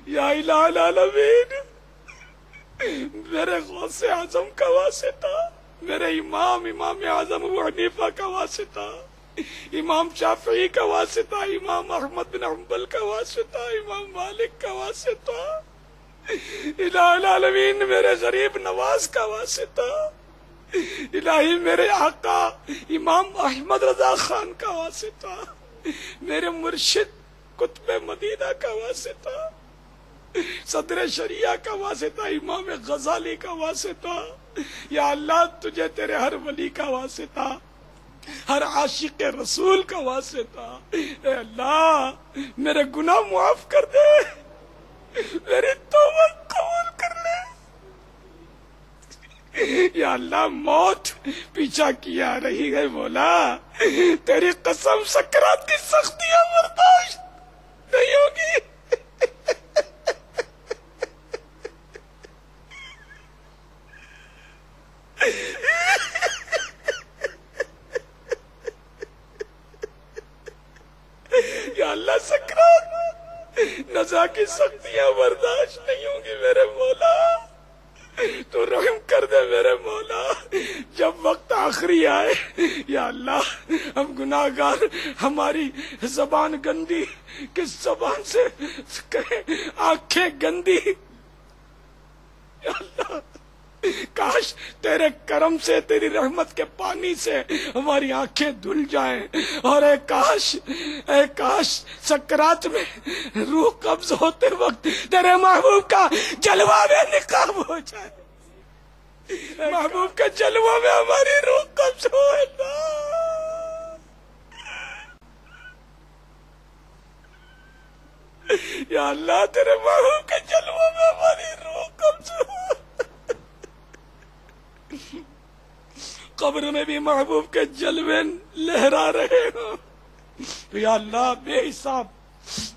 یا الہ العالمین میرے غوث اعظم کا واسطہ، میرے امام اعظم ابو حنیفہ کا واسطہ، امام شافعی کا واسطہ، امام احمد بن حنبل کا واسطہ، امام مالک کا واسطہ، الہ العالمین میرے غریب نواز کا واسطہ، الہی میرے آقا امام احمد رضا خان کا واسطہ، میرے مرشد قطب مدینہ کا واسطہ، صدر شریعہ کا واسطہ، امام غزالی کا واسطہ. یا اللہ تجھے تیرے ہر ولی کا واسطہ، ہر عاشق رسول کا واسطہ. اے اللہ میرے گناہ معاف کر دے، میری توبہ قبول کر لے. یا اللہ موت پیچھا کیا رہی ہے، مولا تیری قسم سکرات کی سختیاں برداشت نہیں ہوگی. یا اللہ سکرات نزا کی سختیاں برداشت نہیں ہوں گی میرے مولا، تو رحم کر دے میرے مولا. جب وقت آخری آئے یا اللہ ہم گناہگار، ہماری زبان گندی، کس زبان سے کہیں، آنکھیں گندی، یا اللہ کاش تیرے کرم سے، تیری رحمت کے پانی سے ہماری آنکھیں دھل جائیں، اور اے کاش سکرات میں روح قبض ہوتے وقت تیرے محبوب کا جلوہ میں نقاب ہو جائے، محبوب کے جلوہ میں ہماری روح قبض ہو. یا اللہ تیرے محبوب کے جلوہ میں ہماری روح قبض ہو. قبر میں بھی محبوب کے جلوے لہرا رہے ہوں. یا اللہ بے حساب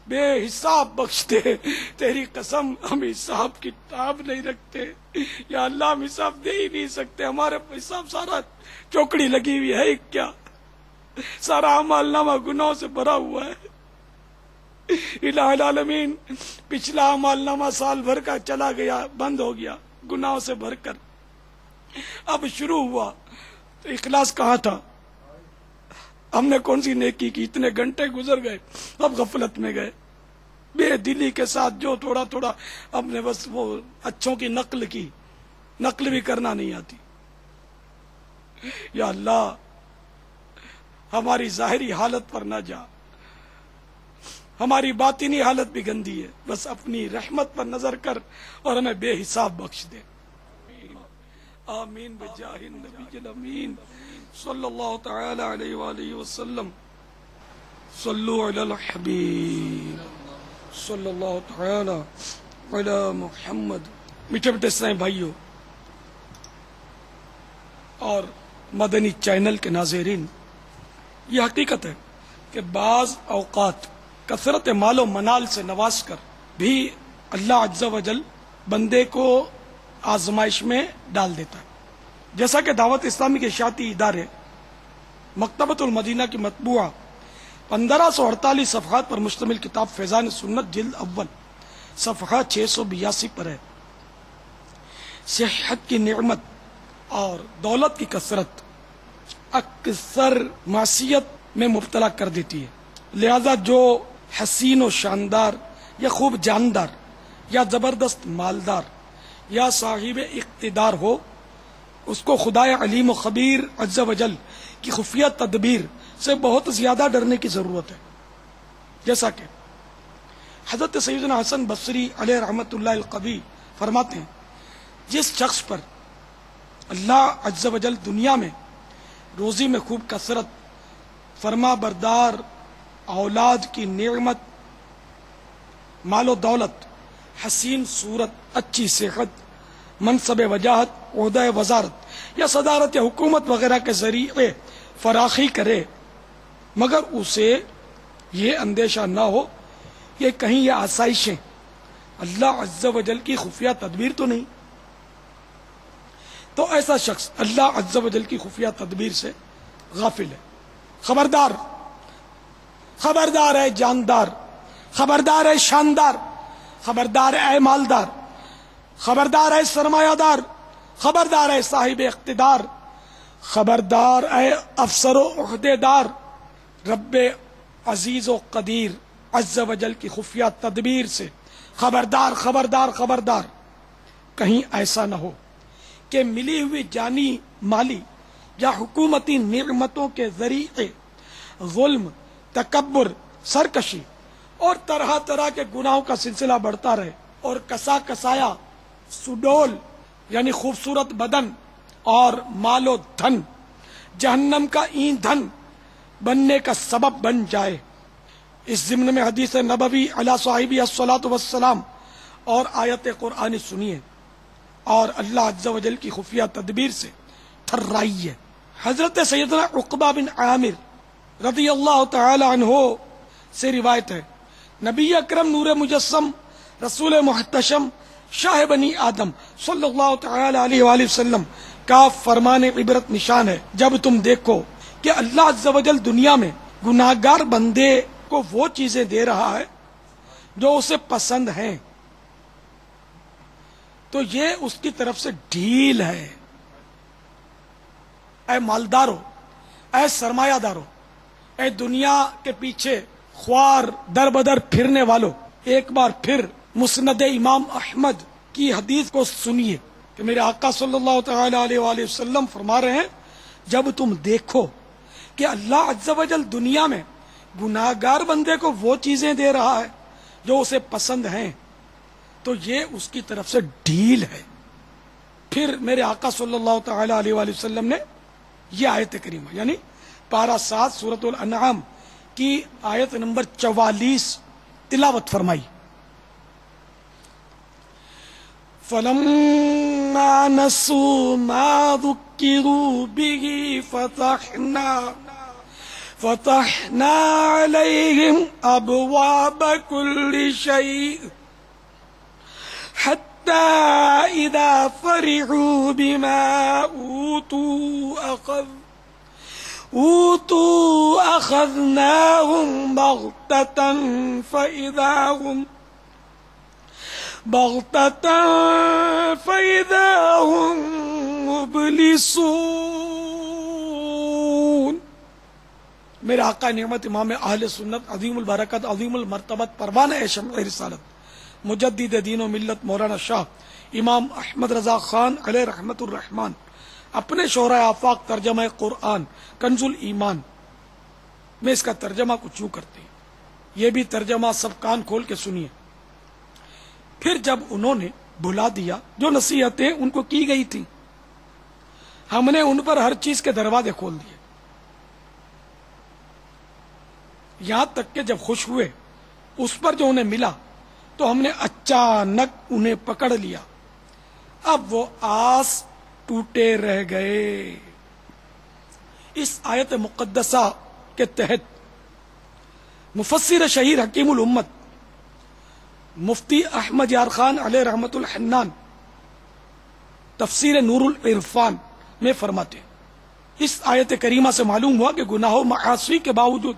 بے حساب بخش دے، تیری قسم ہم حساب کتاب نہیں رکھتے، یا اللہ ہم حساب دے ہی نہیں سکتے، ہمارے حساب سارا چوکڑی لگی ہوئی ہے کیا، سارا اعمال نامہ گناہوں سے بھرا ہوا ہے۔ الہ العالمین، پچھلا اعمال نامہ سال بھر کا چلا گیا، بند ہو گیا گناہوں سے بھر کر، اب شروع ہوا تو اخلاص کہاں تھا؟ ہم نے کون سی نیکی کی؟ اتنے گھنٹے گزر گئے، اب غفلت میں گئے، بے دلی کے ساتھ جو تھوڑا تھوڑا ہم نے بس وہ اچھوں کی نقل کی، نقل بھی کرنا نہیں آتی۔ یا اللہ ہماری ظاہری حالت پر نہ جا، ہماری باطنی حالت بھی گندی ہے، بس اپنی رحمت پر نظر کر اور ہمیں بے حساب بخش دے۔ آمین بجاہ النبی الامین صلی اللہ تعالی علیہ وآلہ وسلم۔ صلو علی الحبیب صلی اللہ تعالی علی محمد۔ میٹھے میٹھے اسلامی بھائیوں اور مدنی چینل کے ناظرین، یہ حقیقت ہے کہ بعض اوقات کثرت مال و منال سے نواز کر بھی اللہ عز و جل بندے کو آزمائش میں ڈال دیتا ہے، جیسا کہ دعوت اسلامی کے اشاعتی ادارے مکتبۃ المدینہ کی مطبوعہ 1548 صفحات پر مشتمل کتاب فیضان سنت جلد اول صفحہ 682 پر ہے، صحت کی نعمت اور دولت کی کثرت اکثر معصیت میں مبتلا کر دیتی ہے، لہذا جو حسین و شاندار یا خوب جاندار یا زبردست مالدار یا صاحب اقتدار ہو، اس کو خدائے علیم و خبیر عز و جل کی خفیہ تدبیر سے بہت زیادہ ڈرنے کی ضرورت ہے، جیسا کہ حضرت سیدنا حسن بصری علیہ رحمت اللہ القوی فرماتے ہیں، جس شخص پر اللہ عز و جل دنیا میں روزی میں خوب کثرت، فرما بردار اولاد کی نعمت، مال و دولت، حسین صورت، اچھی صحت، منصب وجاہت، عہدہ وزارت یا صدارت یا حکومت وغیرہ کے ذریعے فراخی کرے، مگر اسے یہ اندیشہ نہ ہو کہ کہیں یہ آسائشیں اللہ عز و جل کی خفیہ تدبیر تو نہیں، تو ایسا شخص اللہ عز و جل کی خفیہ تدبیر سے غافل ہے۔ خبردار، خبردار ہے جاندار، خبردار ہے شاندار، خبردار ہے مالدار، خبردار ہے سرمایہ دار، خبردار ہے صاحب اقتدار، خبردار ہے افسر و عہدے دار، رب عزیز و قدیر عز و جل کی خفیہ تدبیر سے خبردار خبردار خبردار، کہیں ایسا نہ ہو کہ ملی ہوئی جانی مالی یا حکومتی نعمتوں کے ذریعے ظلم، تکبر، سرکشی اور طرح طرح کے گناہوں کا سلسلہ بڑھتا رہے، اور کسا کسایا سڈول یعنی خوبصورت بدن اور مال و دھن جہنم کا ایندھن بننے کا سبب بن جائے۔ اس ضمن میں حدیث نبوی علی صاحبہ الصلاۃ والسلام اور آیت قرآنی سنیے اور اللہ عز و جل کی خفیہ تدبیر سے تھرائیے۔ حضرت سیدنا عقبہ بن عامر رضی اللہ تعالی عنہ سے روایت ہے، نبی اکرم نور مجسم رسول محتشم شاہ بنی آدم صلی اللہ تعالی علیہ وآلہ وسلم کا فرمان عبرت نشان ہے، جب تم دیکھو کہ اللہ عز و جل دنیا میں گناہگار بندے کو وہ چیزیں دے رہا ہے جو اسے پسند ہیں، تو یہ اس کی طرف سے ڈھیل ہے۔ اے مالدارو، اے سرمایہ دارو، اے دنیا کے پیچھے خوار در بدر پھرنے والو، ایک بار پھر مسند امام احمد کی حدیث کو سنیے کہ میرے آقا صلی اللہ تعالی علیہ وآلہ وسلم فرما رہے ہیں، جب تم دیکھو کہ اللہ عز و جل دنیا میں گناہگار بندے کو وہ چیزیں دے رہا ہے جو اسے پسند ہیں، تو یہ اس کی طرف سے ڈھیل ہے۔ پھر میرے آقا صلی اللہ تعالی علیہ وآلہ وسلم نے یہ آیت کریمہ یعنی پارہ 7 سورۃ الانعام کی آیت نمبر 44 تلاوت فرمائی۔ فَلَمَّا نَسُوا مَا ذُكِّرُوا بِهِ فتحنا عليهم أبواب كل شيء حتى إذا فرحوا بما أوتوا أخذناهم بغتة فإذا هم مبلسون. میرے آقا نعمت امام اہل سنت عظیم البرکت عظیم المرتبت پروانہ شمع رسالت مجدد دین و ملت مولانا شاہ امام احمد رضا خان علیہ رحمت الرحمن اپنے شہرۂ آفاق ترجمہ قرآن کنز الایمان میں اس کا ترجمہ کچھ یوں کرتے ہیں. یہ بھی ترجمہ سب کان کھول کے سنیے. پھر جب انہوں نے بھلا دیا جو نصیحتیں ان کو کی گئی تھی، ہم نے ان پر ہر چیز کے دروازے کھول دیے، یہاں تک کہ جب خوش ہوئے اس پر جو انہیں ملا تو ہم نے اچانک انہیں پکڑ لیا، اب وہ آس ٹوٹے رہ گئے. اس آیت مقدسہ کے تحت مفسر شہیر حکیم الامت مفتی احمد یار خان علیہ رحمت الحنان تفسیر نور العرفان میں فرماتے ہیں اس آیت کریمہ سے معلوم ہوا کہ گناہ و معاصی کے باوجود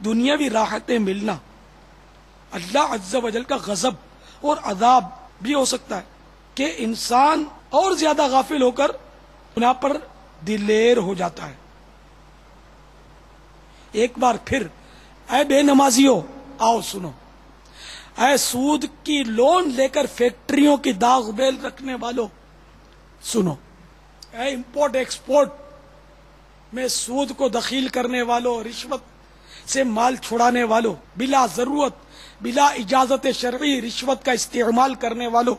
دنیاوی راحتیں ملنا اللہ عز و جل کا غضب اور عذاب بھی ہو سکتا ہے کہ انسان اور زیادہ غافل ہو کر گناہ پر دلیر ہو جاتا ہے. ایک بار پھر اے بے نمازیو آؤ سنو، اے سود کی لون لے کر فیکٹریوں کی داغ بیل رکھنے والوں سنو، اے امپورٹ ایکسپورٹ میں سود کو دخیل کرنے والوں، رشوت سے مال چھڑانے والوں، بلا ضرورت بلا اجازت شرعی رشوت کا استعمال کرنے والوں،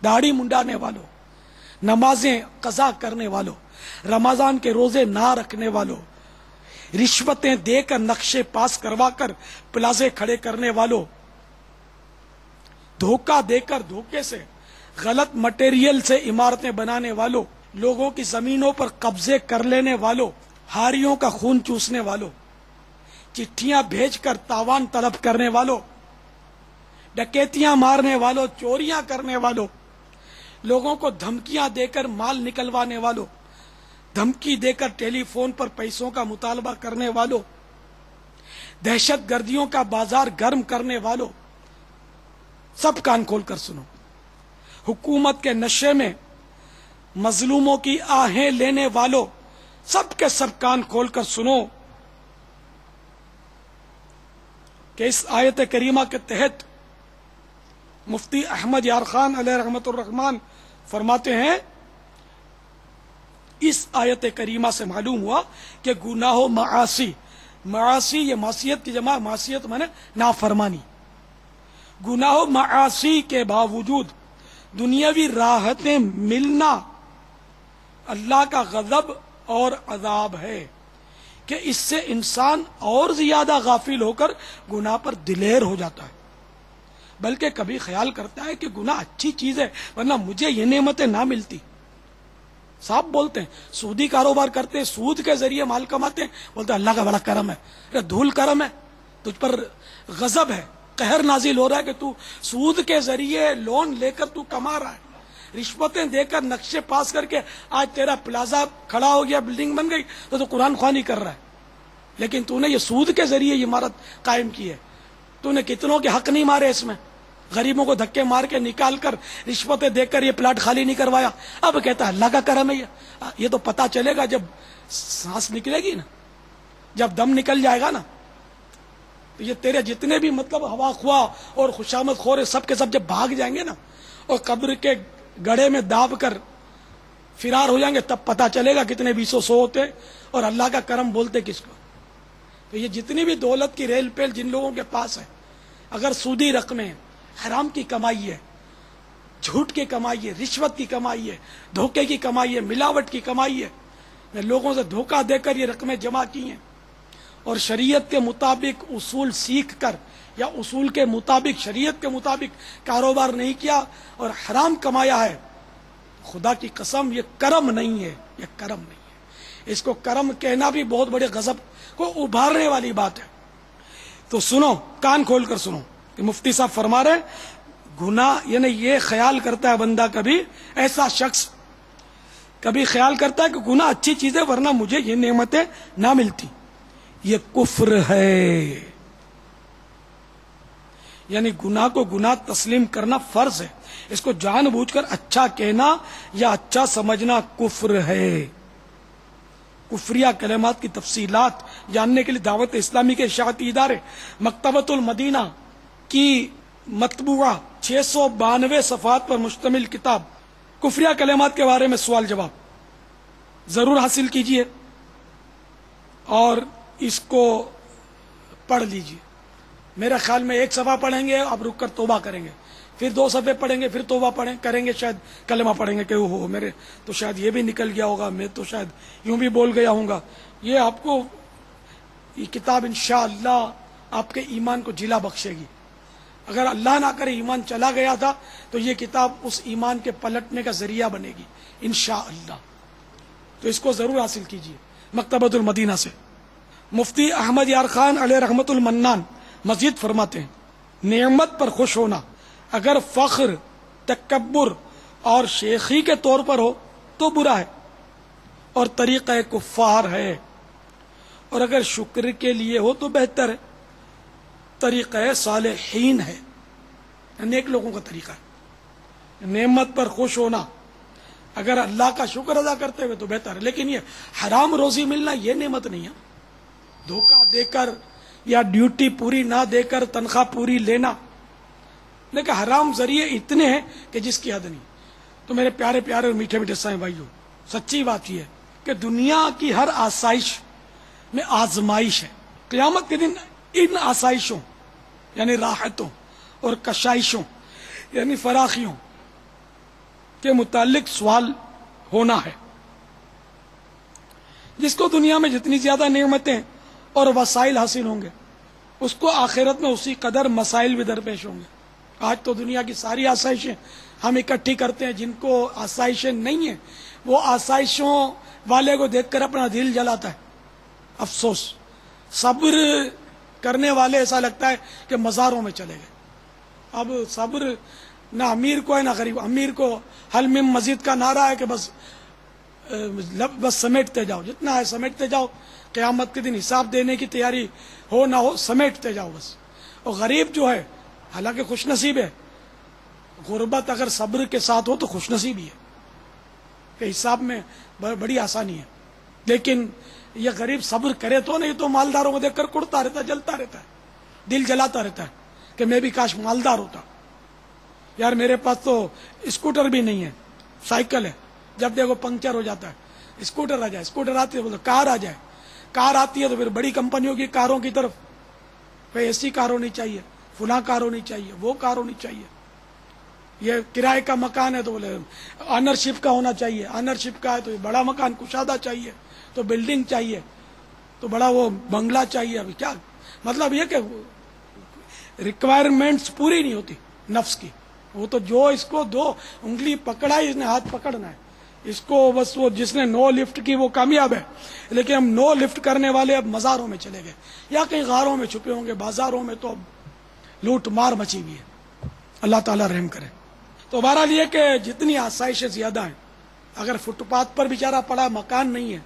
داڑھی منڈانے والوں، نمازیں قضا کرنے والوں، رمضان کے روزے نہ رکھنے والوں، رشوتیں دے کر نقشے پاس کروا کر پلازے کھڑے کرنے والوں، دھوکہ دے کر دھوکے سے غلط مٹیریل سے عمارتیں بنانے والوں، لوگوں کی زمینوں پر قبضے کر لینے والوں، ہاریوں کا خون چوسنے والوں، چٹھیاں بھیج کر تاوان طلب کرنے والوں، ڈکیتیاں مارنے والوں، چوریاں کرنے والوں، لوگوں کو دھمکیاں دے کر مال نکلوانے والوں، دھمکی دے کر ٹیلی فون پر پیسوں کا مطالبہ کرنے والوں، دہشت گردیوں کا بازار گرم کرنے والوں، سب کان کھول کر سنو. حکومت کے نشے میں مظلوموں کی آہیں لینے والوں، سب کے سب کان کھول کر سنو کہ اس آیت کریمہ کے تحت مفتی احمد یار خان علیہ رحمت الرحمن فرماتے ہیں اس آیت کریمہ سے معلوم ہوا کہ گناہ و معاصی، معاصی یہ معصیت کی جمع، معصیت مانے نافرمانی، گناہ و معاصی کے باوجود دنیاوی راحتیں ملنا اللہ کا غضب اور عذاب ہے کہ اس سے انسان اور زیادہ غافل ہو کر گناہ پر دلیر ہو جاتا ہے، بلکہ کبھی خیال کرتا ہے کہ گناہ اچھی چیز ہے ورنہ مجھے یہ نعمتیں نہ ملتی. صاحب بولتے ہیں سودی کاروبار کرتے ہیں، سود کے ذریعے مال کماتے ہیں، بولتے ہیں اللہ کا بڑا کرم ہے. دھول کرم ہے، تجھ پر غضب ہے، قہر نازل ہو رہا ہے کہ تو سود کے ذریعے لون لے کر تو کما رہا ہے، رشوتیں دے کر نقشے پاس کر کے آج تیرا پلازا کھڑا ہو گیا، بلڈنگ بن گئی تو قرآن خوانی کر رہا ہے، لیکن تو نے یہ سود کے ذریعے یہ عمارت قائم کی ہے. تو نے کتنوں کے حق نہیں مارے، اس میں غریبوں کو دھکے مار کے نکال کر رشوتیں دے کر یہ پلاٹ خالی نہیں کروایا. اب کہتا ہے اللہ کا کرم ہے. یہ تو پتا چلے گا جب سانس نکلے گی نا، جب دم نکل جائے گا نا، تو یہ تیرے جتنے بھی مطلب ہوا خواہ اور خوشامد خور سب کے سب جب بھاگ جائیں گے نا اور قبر کے گڑھے میں داب کر فرار ہو جائیں گے، تب پتا چلے گا کتنے 200 ہوتے اور اللہ کا کرم بولتے کس کو. تو یہ جتنی بھی دولت کی ریل پیل جن لوگوں کے پاس ہے، اگر سودی رقمیں، حرام کی کمائی ہے، جھوٹ کی کمائی ہے، رشوت کی کمائی ہے، دھوکے کی کمائی ہے، ملاوٹ کی کمائی ہے، لوگوں سے دھوکہ دے کر یہ رقمیں جمع کی ہیں اور شریعت کے مطابق اصول سیکھ کر یا اصول کے مطابق شریعت کے مطابق کاروبار نہیں کیا اور حرام کمایا ہے، خدا کی قسم یہ کرم نہیں ہے، یہ کرم نہیں ہے. اس کو کرم کہنا بھی بہت بڑے غضب کو ابھارنے والی بات ہے. تو سنو، کان کھول کر سنو کہ مفتی صاحب فرما رہے ہیں گناہ، یعنی یہ خیال کرتا ہے بندہ، کبھی ایسا شخص کبھی خیال کرتا ہے کہ گناہ اچھی چیز ہے ورنہ مجھے یہ نعمتیں نہ ملتی. یہ کفر ہے، یعنی گناہ کو گناہ تسلیم کرنا فرض ہے. اس کو جان بوجھ کر اچھا کہنا یا اچھا سمجھنا کفر ہے. کفریہ کلمات کی تفصیلات جاننے کے لیے دعوت اسلامی کے اشاعتی ادارے مکتبۃ المدینہ کی مطبوعہ 692 صفحات پر مشتمل کتاب کفریہ کلمات کے بارے میں سوال جواب ضرور حاصل کیجئے اور اس کو پڑھ لیجئے. میرے خیال میں ایک صفحہ پڑھیں گے، اب رک کر توبہ کریں گے، پھر 2 صفحے پڑھیں گے، پھر توبہ کریں گے، شاید کلمہ پڑھیں گے کہ اوہ میرے تو شاید یہ بھی نکل گیا ہوگا، میں تو شاید یوں بھی بول گیا ہوں گا. یہ آپ کو یہ کتاب انشاءاللہ آپ کے ایمان کو جلا بخشے گی. اگر اللہ نہ کرے ایمان چلا گیا تھا تو یہ کتاب اس ایمان کے پلٹنے کا ذریعہ بنے گی انشاءاللہ. تو اس کو ضرور حاصل کیجیے مکتبۃ المدینہ سے. مفتی احمد یار خان علیہ رحمت المنان مزید فرماتے ہیں نعمت پر خوش ہونا اگر فخر، تکبر اور شیخی کے طور پر ہو تو برا ہے اور طریقہ کفار ہے، اور اگر شکر کے لیے ہو تو بہتر ہے، طریقہ صالحین ہے، نیک لوگوں کا طریقہ ہے. نعمت پر خوش ہونا اگر اللہ کا شکر ادا کرتے ہوئے تو بہتر ہے، لیکن یہ حرام روزی ملنا یہ نعمت نہیں ہے. دھوکہ دے کر یا ڈیوٹی پوری نہ دے کر تنخواہ پوری لینا، لیکن حرام ذریعے اتنے ہیں کہ جس کی حد نہیں. تو میرے پیارے پیارے اور میٹھے میٹھے سائیں بھائیوں، سچی بات یہ ہے کہ دنیا کی ہر آسائش میں آزمائش ہے. قیامت کے دن ان آسائشوں یعنی راحتوں اور کشائشوں یعنی فراخیوں کے متعلق سوال ہونا ہے. جس کو دنیا میں جتنی زیادہ نعمتیں اور وسائل حاصل ہوں گے اس کو آخرت میں اسی قدر مسائل بھی درپیش ہوں گے. آج تو دنیا کی ساری آسائشیں ہم اکٹھی کرتے ہیں، جن کو آسائشیں نہیں ہیں وہ آسائشوں والے کو دیکھ کر اپنا دل جلاتا ہے. افسوس، صبر کرنے والے ایسا لگتا ہے کہ مزاروں میں چلے گئے. اب صبر نہ امیر کو ہے نہ غریب. امیر کو حل من مزید کا نعرہ ہے کہ بس سمیٹتے جاؤ، جتنا ہے سمیٹتے جاؤ، قیامت کے دن حساب دینے کی تیاری ہو نہ ہو سمیٹتے جاؤ بس. اور غریب جو ہے حالانکہ خوش نصیب ہے، غربت اگر صبر کے ساتھ ہو تو خوش نصیبی ہے کہ حساب میں بڑی آسانی ہے. لیکن یہ غریب صبر کرے تو نہیں تو مالداروں کو دیکھ کر کڑتا رہتا ہے، جلتا رہتا ہے، دل جلاتا رہتا ہے کہ میں بھی کاش مالدار ہوتا. یار میرے پاس تو اسکوٹر بھی نہیں ہے، سائیکل ہے، جب دیکھو پنکچر ہو جاتا ہے. اسکوٹر آ جائے، اسکوٹر آتی ہے بولے کار آ جائے، کار آتی ہے تو پھر بڑی کمپنیوں کی کاروں کی طرف بھائی ایسی کار ہونی چاہیے، فلاں کار ہونی چاہیے، وہ کار ہونی چاہیے. یہ کرائے کا مکان ہے تو بولے آنرشپ کا ہونا چاہیے، آنرشپ کا ہے تو بڑا مکان کشادہ چاہیے، تو بلڈنگ چاہیے، تو بڑا وہ بنگلہ چاہیے. ابھی کیا مطلب یہ کہ ریکوائرمنٹس پوری نہیں ہوتی نفس کی. وہ تو جو اس کو 2 انگلی پکڑا ہے اس نے ہاتھ پکڑنا ہے، اس کو بس وہ جس نے نو لفٹ کی وہ کامیاب ہے. لیکن ہم نو لفٹ کرنے والے اب مزاروں میں چلے گئے یا کہیں غاروں میں چھپے ہوں گے، بازاروں میں تو اب لوٹ مار مچی ہوئی ہے. اللہ تعالیٰ رحم کرے. تو بہرحال یہ کہ جتنی آسائشیں زیادہ ہیں، اگر فٹ پاتھ پر بیچارہ پڑا مکان نہیں ہے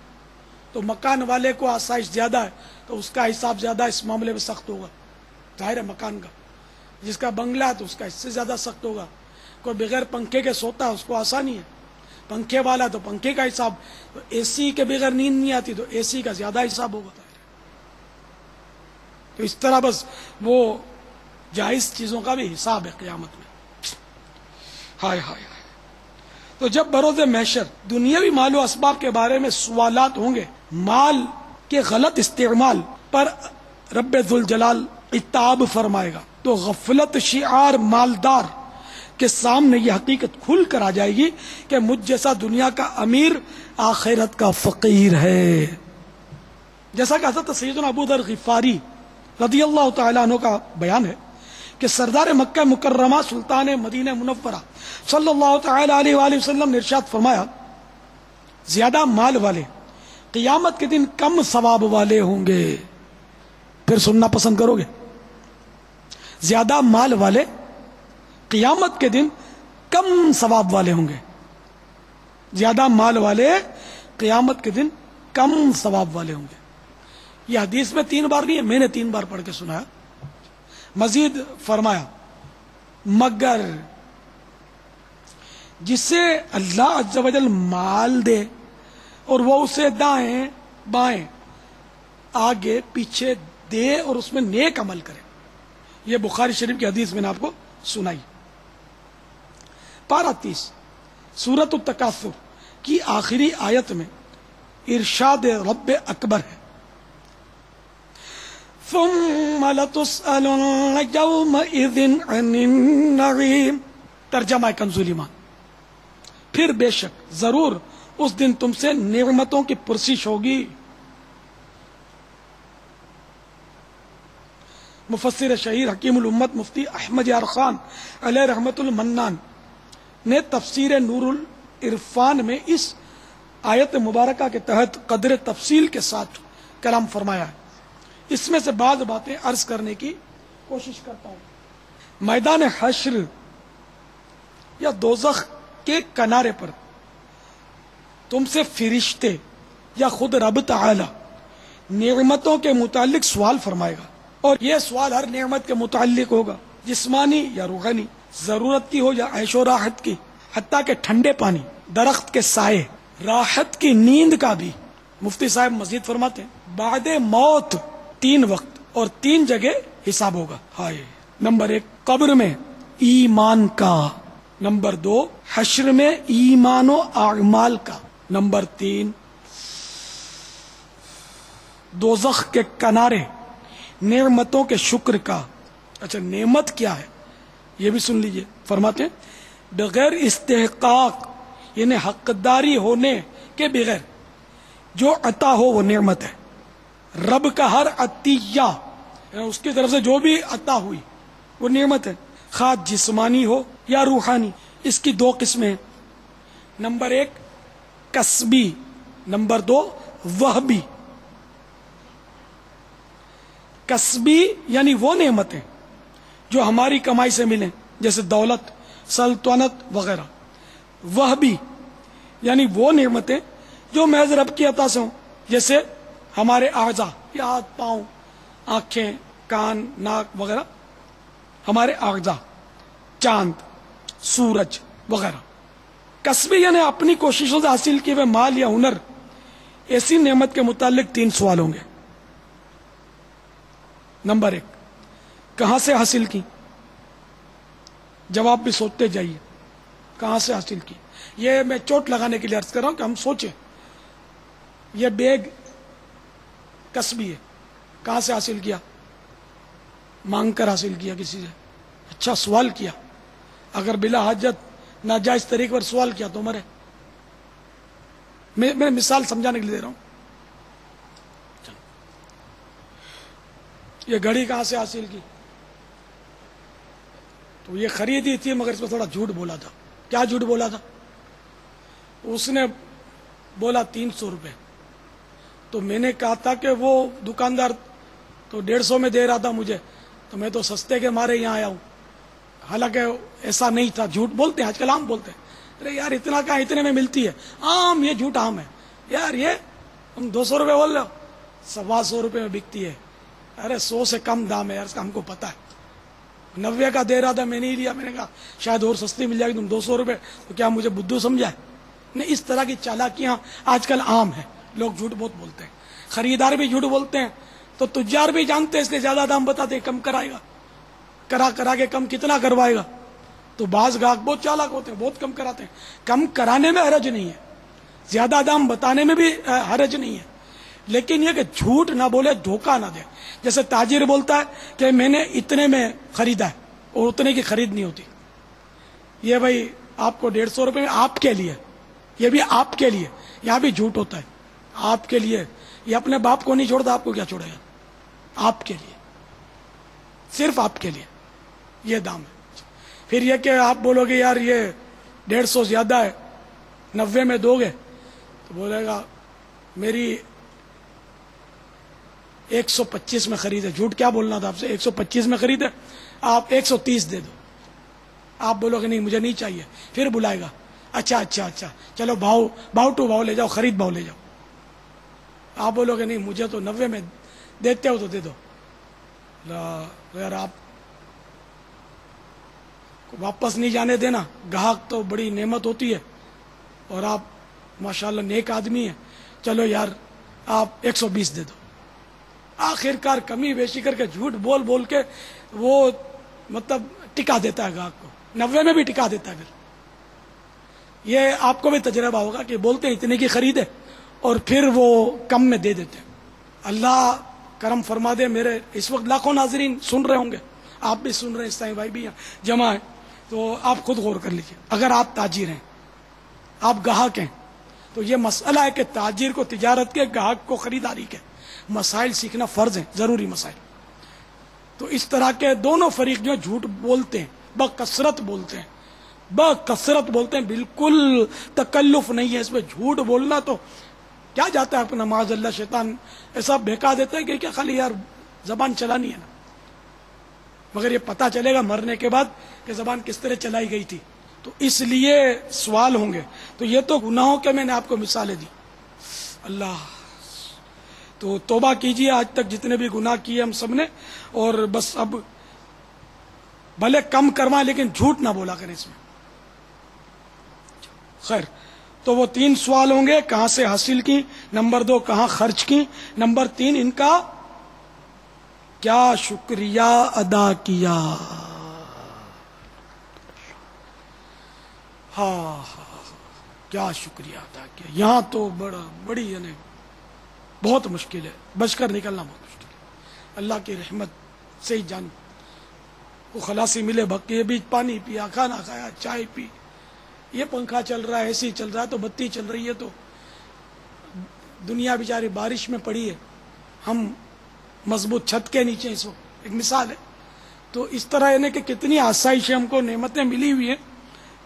تو مکان والے کو آسائش زیادہ ہے تو اس کا حساب زیادہ اس معاملے میں سخت ہوگا. ظاہر ہے مکان کا، جس کا بنگلہ ہے تو اس کا اس سے زیادہ سخت ہوگا. کوئی بغیر پنکھے کے سوتا ہے اس کو آسانی ہے، پنکھے والا تو پنکھے کا حساب، اے سی کے بغیر نیند نہیں آتی تو اے سی کا زیادہ حساب ہوگا. تو اس طرح بس وہ جائز چیزوں کا بھی حساب ہے قیامت میں. ہائے ہائے. تو جب بروز محشر دنیاوی مال و اسباب کے بارے میں سوالات ہوں گے، مال کے غلط استعمال پر رب ذوالجلال عتاب فرمائے گا، تو غفلت شعار مالدار کے سامنے یہ حقیقت کھل کر آ جائے گی کہ مجھ جیسا دنیا کا امیر آخرت کا فقیر ہے. جیسا کہ حضرت سیدنا ابو ذر غفاری رضی اللہ تعالیٰ عنہ کا بیان ہے کہ سردار مکہ مکرمہ سلطان مدینہ منورہ صلی اللہ تعالیٰ علیہ وآلہ وسلم نے ارشاد فرمایا، زیادہ مال والے قیامت کے دن کم ثواب والے ہوں گے. پھر سننا پسند کرو گے؟ زیادہ مال والے قیامت کے دن کم ثواب والے ہوں گے. زیادہ مال والے قیامت کے دن کم ثواب والے ہوں گے. یہ حدیث میں 3 بار نہیں ہے، میں نے 3 بار پڑھ کے سنایا. مزید فرمایا مگر جسے اللہ عز و جل مال دے اور وہ اسے دائیں بائیں آگے پیچھے دے اور اس میں نیک عمل کرے. یہ بخاری شریف کی حدیث میں نے آپ کو سنائی. پارہ 30 سورۃ التکاثر کی آخری آیت میں ارشاد رب اکبر ہے، ثم لتسألن یومئذ عن النعیم. ترجمہ کنز ایمان، پھر بے شک ضرور اس دن تم سے نعمتوں کی پرسش ہوگی. مفسر شہیر حکیم الامت مفتی احمد یار خان علیہ رحمت المنان نے تفسیر نور العرفان میں اس آیت مبارکہ کے تحت قدر تفصیل کے ساتھ کلام فرمایا ہے. اس میں سے بعض باتیں عرض کرنے کی کوشش کرتا ہوں. میدان حشر یا دوزخ کے کنارے پر تم سے فرشتے یا خود رب تعالی نعمتوں کے متعلق سوال فرمائے گا، اور یہ سوال ہر نعمت کے متعلق ہوگا، جسمانی یا روحانی، ضرورت کی ہو یا عیش و راحت کی، حتیٰ کہ ٹھنڈے پانی، درخت کے سائے، راحت کی نیند کا بھی. مفتی صاحب مزید فرماتے ہیں بعد موت 3 وقت اور 3 جگہ حساب ہوگا. ہائے، نمبر 1 قبر میں ایمان کا، نمبر 2 حشر میں ایمان و اعمال کا، نمبر 3 دوزخ کے کنارے نعمتوں کے شکر کا. اچھا، نعمت کیا ہے یہ بھی سن لیجئے. فرماتے ہیں بغیر استحقاق یعنی حقداری ہونے کے بغیر جو عطا ہو وہ نعمت ہے. رب کا ہر عطیہ یعنی اس کی طرف سے جو بھی عطا ہوئی وہ نعمت ہے، خواہ جسمانی ہو یا روحانی. اس کی 2 قسمیں ہیں، نمبر 1 کسبی، نمبر 2 وہبی. کسبی یعنی وہ نعمتیں جو ہماری کمائی سے ملیں، جیسے دولت، سلطنت وغیرہ. وہبی یعنی وہ نعمتیں جو محض رب کی عطا سے ہوں، جیسے ہمارے اعضاء، ہاتھ، پاؤں، آنکھیں، کان، ناک وغیرہ ہمارے اعضاء، چاند، سورج وغیرہ. کسبی یعنی اپنی کوششوں سے حاصل کیے ہوئے مال یا ہنر. ایسی نعمت کے متعلق 3 سوال ہوں گے. نمبر 1 کہاں سے حاصل کی؟ جواب بھی سوچتے جائیے، کہاں سے حاصل کی. یہ میں چوٹ لگانے کے لیے عرض کر رہا ہوں کہ ہم سوچیں. یہ بیگ کسبی ہے، کہاں سے حاصل کیا؟ مانگ کر حاصل کیا کسی سے. اچھا، سوال کیا. اگر بلا حاجت ناجائز طریقے پر سوال کیا تو مرے. میں مثال سمجھانے کے لیے دے رہا ہوں. یہ گھڑی کہاں سے حاصل کی؟ تو یہ خریدی تھی مگر اس میں تھوڑا جھوٹ بولا تھا. کیا جھوٹ بولا تھا؟ اس نے بولا 300 روپے. تو میں نے کہا تھا کہ وہ دکاندار تو 150 میں دے رہا تھا مجھے، تو میں تو سستے کے مارے یہاں آیا ہوں. حالانکہ ایسا نہیں تھا. جھوٹ بولتے ہیں آج کل، عام بولتے ہیں. ارے یار اتنا کہاں، اتنے میں ملتی ہے. عام، یہ جھوٹ عام ہے. یار یہ تم 200 روپے بول رہے ہو، 125 روپے میں بکتی ہے. ارے 100 سے کم دام ہے یار، اس کا ہم کو پتا ہے. 90 کا دے رہا تھا، میں نہیں لیا. میں نے کہا شاید اور سستی مل جائے گی، تم 200 روپے. تو کیا مجھے بدھو سمجھا ہے؟ نہیں، اس طرح کی چالاکیاں آج کل عام ہیں. لوگ جھوٹ بہت بولتے ہیں، خریدار بھی جھوٹ بولتے ہیں. تو تجار بھی جانتے ہیں، اس لیے زیادہ دام بتاتے ہیں، کم کرائے گا. کرا کے کم کتنا کروائے گا. تو بعض گاہک بہت چالاک ہوتے ہیں، بہت کم کراتے ہیں. کم کرانے میں حرج نہیں ہے، زیادہ دام بتانے میں بھی حرج نہیں ہے. لیکن یہ کہ جھوٹ نہ بولے، دھوکہ نہ دے. جیسے تاجر بولتا ہے کہ میں نے اتنے میں خریدا ہے اور اتنے کی خرید نہیں ہوتی. یہ بھائی آپ کو 150 روپے میں آپ کے لیے، یہ بھی آپ کے لیے. یہاں بھی جھوٹ ہوتا ہے. آپ کے لیے، یہ اپنے باپ کو نہیں چھوڑتا، آپ کو کیا چھوڑے گا؟ آپ کے لیے، صرف آپ کے لیے یہ دام ہے. پھر یہ کہ آپ بولو گے یار یہ 150 زیادہ ہے، 90 میں دو گے، تو بولے گا میری 125 میں خرید ہے، جھوٹ کیا بولنا تھا آپ سے، 125 میں خرید ہے، آپ 130 دے دو. آپ بولو گے نہیں مجھے نہیں چاہیے، پھر بلائے گا، اچھا اچھا اچھا چلو بھاؤ ٹو بھاؤ لے جاؤ، خرید بھاؤ لے جاؤ. آپ بولو گے نہیں مجھے تو 90 میں دیتے ہو تو دے دو. یار آپ کو واپس نہیں جانے دینا. گاہک تو بڑی نعمت ہوتی ہے اور آپ ماشاءاللہ نیک آدمی ہیں، چلو یار آپ 120 دے دو. آخر کار کمی بیشی کر کے جھوٹ بول بول کے وہ مطلب ٹکا دیتا ہے گاہک کو، 90 میں بھی ٹکا دیتا ہے. پھر یہ آپ کو بھی تجربہ ہوگا کہ بولتے ہیں اتنے کی خرید ہے اور پھر وہ کم میں دے دیتے ہیں. اللہ کرم فرما دے. میرے اس وقت لاکھوں ناظرین سن رہے ہوں گے، آپ بھی سن رہے ہیں، اسلامی بھائی بھی ہیں جمع ہیں، تو آپ خود غور کر لیجیے. اگر آپ تاجر ہیں، آپ گاہک ہیں، تو یہ مسئلہ ہے کہ تاجر کو تجارت کے، گاہک کو خریداری کے مسائل سیکھنا فرض ہے، ضروری مسائل. تو اس طرح کے دونوں فریق جو جھوٹ بولتے ہیں، بکثرت بولتے ہیں، بالکل تکلف نہیں ہے اس میں. جھوٹ بولنا تو کیا جاتا ہے اپنا، معاذ اللہ شیطان ایسا بہکا دیتا ہے کہ کیا خالی یار زبان چلانی ہے نا، مگر یہ پتا چلے گا مرنے کے بعد کہ زبان کس طرح چلائی گئی تھی. تو اس لیے سوال ہوں گے. تو یہ تو گناہوں کے میں نے آپ کو مثالیں دی. اللہ تو توبہ کیجئے آج تک جتنے بھی گناہ کیے ہم سب نے، اور بس اب بھلے کم کروائیں لیکن جھوٹ نہ بولا کریں اس میں. خیر، تو وہ 3 سوال ہوں گے، کہاں سے حاصل کی، نمبر 2 کہاں خرچ کی، نمبر 3 ان کا کیا شکریہ ادا کیا. ہاں کیا شکریہ ادا کیا. یہاں تو بڑی یعنی بہت مشکل ہے، بچ کر نکلنا بہت مشکل ہے. اللہ کی رحمت سے ہی جان کو خلاصی ملے. باقی بھی پانی پیا، کھانا کھایا، چائے پی، یہ پنکھا چل رہا ہے، اے سی چل رہا ہے، تو بتی چل رہی ہے، تو دنیا بیچاری بارش میں پڑی ہے، ہم مضبوط چھت کے نیچے. اس وقت ایک مثال ہے. تو اس طرح یعنی کہ کتنی آسائشیں ہم کو نعمتیں ملی ہوئی ہیں.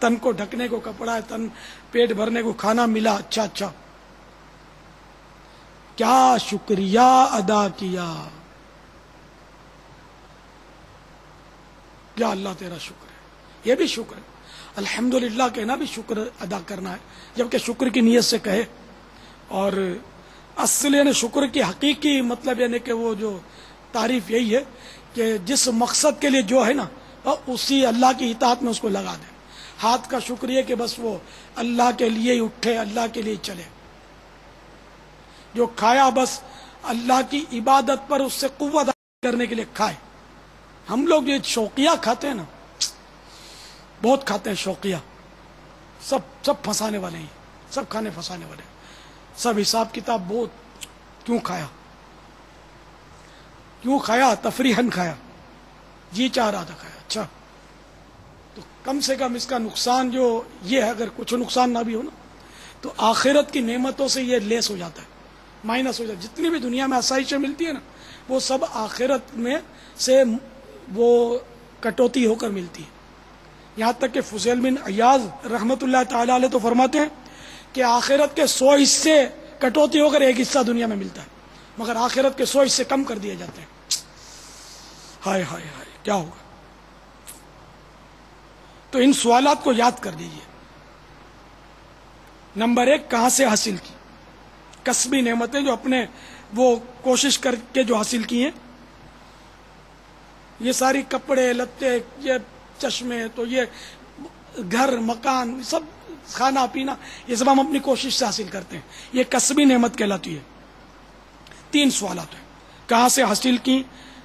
تن کو ڈھکنے کو کپڑا ہے، تن پیٹ بھرنے کو کھانا ملا. اچھا کیا شکریہ ادا کیا. کیا اللہ تیرا شکر ہے. یہ بھی شکر ہے، الحمدللہ کہنا بھی شکر ادا کرنا ہے، جبکہ شکر کی نیت سے کہے. اور اصل یعنی شکر کی حقیقی مطلب یعنی کہ وہ جو تعریف یہی ہے کہ جس مقصد کے لیے جو ہے نا اسی اللہ کی اطاعت میں اس کو لگا دے. ہاتھ کا شکریہ کہ بس وہ اللہ کے لیے ہی اٹھے، اللہ کے لیے چلے. جو کھایا بس اللہ کی عبادت پر اس سے قوت کرنے کے لیے کھائے. ہم لوگ یہ شوقیہ کھاتے ہیں نا، بہت کھاتے ہیں شوقیہ، سب پھنسانے والے ہیں، سب کھانے پھنسانے والے ہیں، سب حساب کتاب. بہت کیوں کھایا تفریحاً کھایا، جی چاہ رہا تھا کھایا. اچھا تو کم سے کم اس کا نقصان جو یہ ہے، اگر کچھ نقصان نہ بھی ہو نا، تو آخرت کی نعمتوں سے یہ لیس ہو جاتا ہے، مائنس ہو جاتا ہے. جتنی بھی دنیا میں آسائشیں ملتی ہیں نا، وہ سب آخرت میں سے وہ کٹوتی ہو کر ملتی ہے. یہاں تک کہ فضیل بن عیاض رحمت اللہ تعالی علیہ تو فرماتے ہیں کہ آخرت کے 100 حصے کٹوتی ہو کر ایک حصہ دنیا میں ملتا ہے، مگر آخرت کے 100 حصے کم کر دیے جاتے ہیں. ہائے ہائے ہائے کیا ہوگا. تو ان سوالات کو یاد کر دیجئے. نمبر 1 کہاں سے حاصل کی، کسبی نعمتیں جو اپنے وہ کوشش کر کے جو حاصل کی ہیں. یہ ساری کپڑے لتے، یہ چشمے، تو یہ گھر مکان، سب کھانا پینا، یہ سب ہم اپنی کوشش سے حاصل کرتے ہیں، یہ کسبی نعمت کہلاتی ہے. 3 سوالات ہیں، کہاں سے حاصل کی،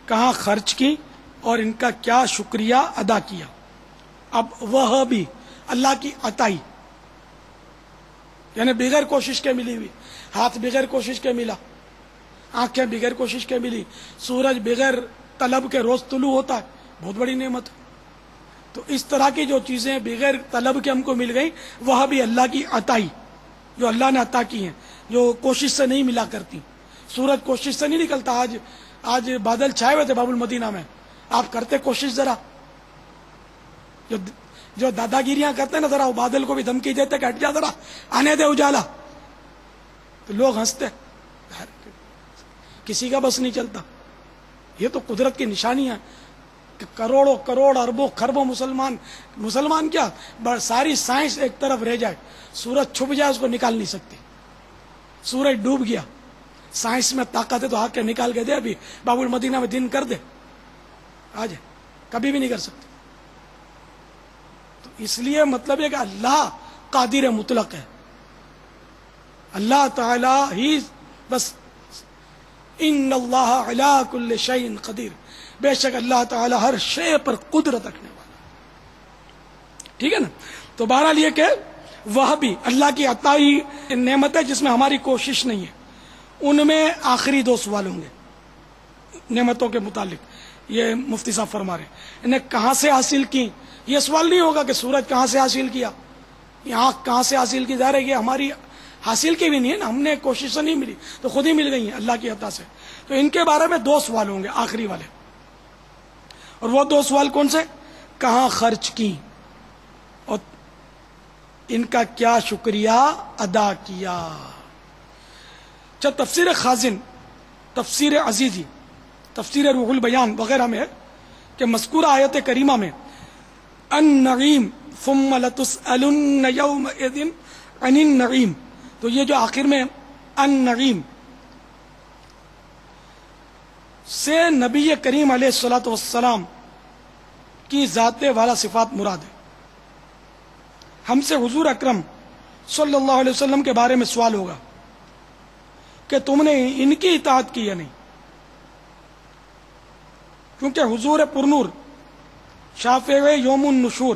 کہاں خرچ کی، اور ان کا کیا شکریہ ادا کیا. اب وہ بھی اللہ کی عطائی، یعنی بغیر کوشش کے ملی ہوئی. ہاتھ بغیر کوشش کے ملا، آنکھیں بغیر کوشش کے ملی، سورج بغیر طلب کے روز طلوع ہوتا ہے، بہت بڑی نعمت. تو اس طرح کی جو چیزیں بغیر طلب کے ہم کو مل گئی، وہ بھی اللہ کی عطائی، جو اللہ نے عطا کی ہیں، جو کوشش سے نہیں ملا کرتی. سورج کوشش سے نہیں نکلتا. آج بادل چھائے ہوئے تھے باب المدینہ میں، آپ کرتے کوشش ذرا، جو دادا گیریاں کرتے ہیں نا، ذرا وہ بادل کو بھی دھمکی دیتے کہ ہٹ جا ذرا، آنے دے اجالا. تو لوگ ہنستے، کسی کا بس نہیں چلتا. یہ تو قدرت کی نشانی ہے کہ کروڑوں کروڑ اربوں خربوں مسلمان کیا ساری سائنس ایک طرف رہ جائے، سورج چھپ جائے اس کو نکال نہیں سکتی. سورج ڈوب گیا، سائنس میں طاقت ہے تو آ کے نکال کے دے، ابھی باب المدینہ میں دن کر دے، آ جائے، کبھی بھی نہیں کر سکتے. تو اس لیے مطلب یہ کہ اللہ قادر مطلق ہے، اللہ تعالی ہی بس. ان اللہ علی کل شیء قدیر، بے شک اللہ تعالی ہر شے پر قدرت رکھنے والا. ٹھیک ہے نا. تو بہرحال یہ کہ وہ بھی اللہ کی عطائی نعمت ہے جس میں ہماری کوشش نہیں ہے. ان میں آخری 2 سوال ہوں گے نعمتوں کے متعلق. یہ مفتی صاحب فرما رہے ہیں انہیں کہاں سے حاصل کی. یہ سوال نہیں ہوگا کہ سورج کہاں سے حاصل کیا، یہاں کہاں سے حاصل کی. ظاہر ہے کہ ہماری حاصل کی بھی نہیں ہے نا، ہم نے کوشش سے نہیں ملی، تو خود ہی مل گئی ہیں اللہ کی عطا سے. تو ان کے بارے میں 2 سوال ہوں گے آخری والے. اور وہ 2 سوال کون سے؟ کہاں خرچ کی اور ان کا کیا شکریہ ادا کیا. اچھا، تفسیر خازن، تفسیر عزیزی، تفسیر روح البیان وغیرہ میں ہے کہ مذکورہ آیت کریمہ میں النعیم ثم لتسألن یومئذ عن النعیم، تو یہ جو آخر میں النعیم سے نبی کریم علیہ الصلوۃ والسلام کی ذات والا صفات مراد ہے. ہم سے حضور اکرم صلی اللہ علیہ وسلم کے بارے میں سوال ہوگا کہ تم نے ان کی اطاعت کی یا نہیں، کیونکہ حضور پرنور شافع یوم النشور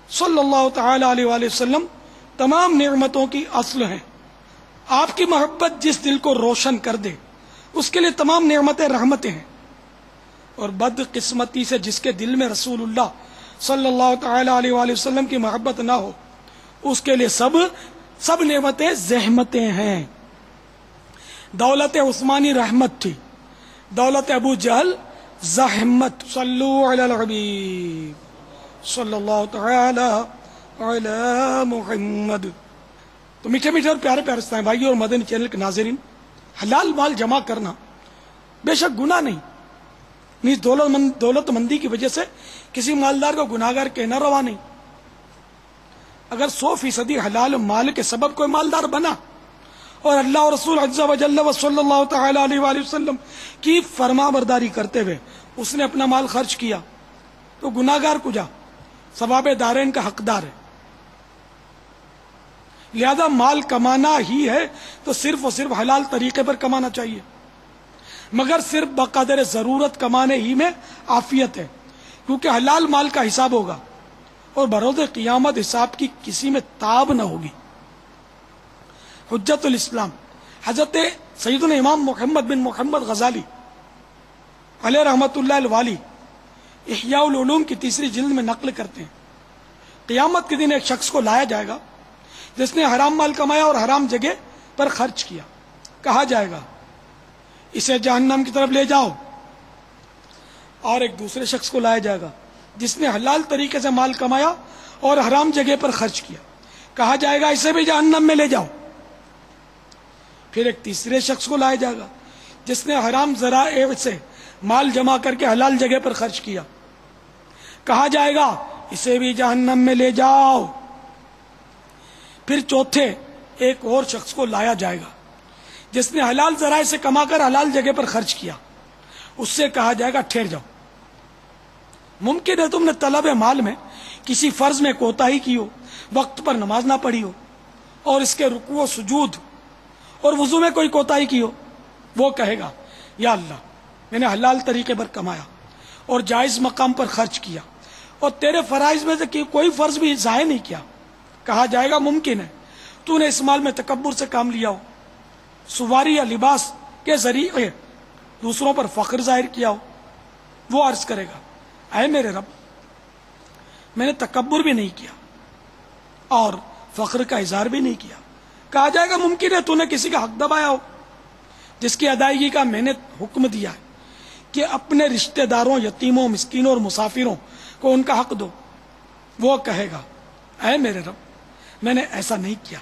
صلی اللہ تعالی علیہ وآلہ وسلم تمام نعمتوں کی اصل ہیں. آپ کی محبت جس دل کو روشن کر دے اس کے لیے تمام نعمتیں رحمتیں ہیں، اور بد قسمتی سے جس کے دل میں رسول اللہ صلی اللہ تعالی علیہ وآلہ وسلم کی محبت نہ ہو اس کے لیے سب نعمتیں زحمتیں ہیں. دولت عثمانی رحمت تھی، دولت ابو جہل زحمت. صلو علی الحبیب صلی اللہ تعالی علی محمد. تو میٹھے میٹھے اور پیارے پیارے اسلام بھائی اور مدنی چینل کے ناظرین، حلال مال جمع کرنا بے شک گناہ نہیں. دولت مندی کی وجہ سے کسی مالدار کو گناہگار کہنا روا نہیں. اگر 100% حلال مال کے سبب کوئی مالدار بنا اور اللہ اور رسول عز و جل و صلی اللہ تعالی علیہ وآلہ وسلم کی فرما برداری کرتے ہوئے اس نے اپنا مال خرچ کیا تو گناہگار کجا ثواب دارین کا حقدار ہے. لہذا مال کمانا ہی ہے تو صرف اور صرف حلال طریقے پر کمانا چاہیے، مگر صرف بقدر ضرورت کمانے ہی میں عافیت ہے، کیونکہ حلال مال کا حساب ہوگا اور بروز قیامت حساب کی کسی میں تاب نہ ہوگی. حجت الاسلام حضرت سیدنا امام محمد بن محمد غزالی علیہ رحمت اللہ الوالی احیاء العلوم کی 3 جلد میں نقل کرتے ہیں، قیامت کے دن ایک شخص کو لایا جائے گا جس نے حرام مال کمایا اور حرام جگہ پر خرچ کیا. کہا جائے گا اسے جہنم کی طرف لے جاؤ. اور ایک دوسرے شخص کو لایا جائے گا جس نے حلال طریقے سے مال کمایا اور حرام جگہ پر خرچ کیا. کہا جائے گا اسے بھی جہنم میں لے جاؤ. پھر ایک تیسرے شخص کو لایا جائے گا جس نے حرام ذرائع سے مال جمع کر کے حلال جگہ پر خرچ کیا. کہا جائے گا اسے بھی جہنم میں لے جاؤ. پھر چوتھے ایک اور شخص کو لایا جائے گا جس نے حلال ذرائع سے کما کر حلال جگہ پر خرچ کیا. اس سے کہا جائے گا ٹھہر جاؤ، ممکن ہے تم نے طلب مال میں کسی فرض میں کوتاہی کی ہو، وقت پر نماز نہ پڑھی ہو اور اس کے رکوع و سجود اور وضو میں کوئی کوتاہی کی ہو. وہ کہے گا یا اللہ میں نے حلال طریقے پر کمایا اور جائز مقام پر خرچ کیا اور تیرے فرائض میں سے کوئی فرض بھی ضائع نہیں کیا. کہا جائے گا ممکن ہے تو نے اس مال میں تکبر سے کام لیا ہو، سواری یا لباس کے ذریعے دوسروں پر فخر ظاہر کیا ہو. وہ عرض کرے گا اے میرے رب میں نے تکبر بھی نہیں کیا اور فخر کا اظہار بھی نہیں کیا. کہا جائے گا ممکن ہے تو نے کسی کا حق دبایا ہو جس کی ادائیگی کا میں نے حکم دیا ہے کہ اپنے رشتہ داروں، یتیموں، مسکینوں اور مسافروں کو ان کا حق دو. وہ کہے گا اے میرے رب میں نے ایسا نہیں کیا،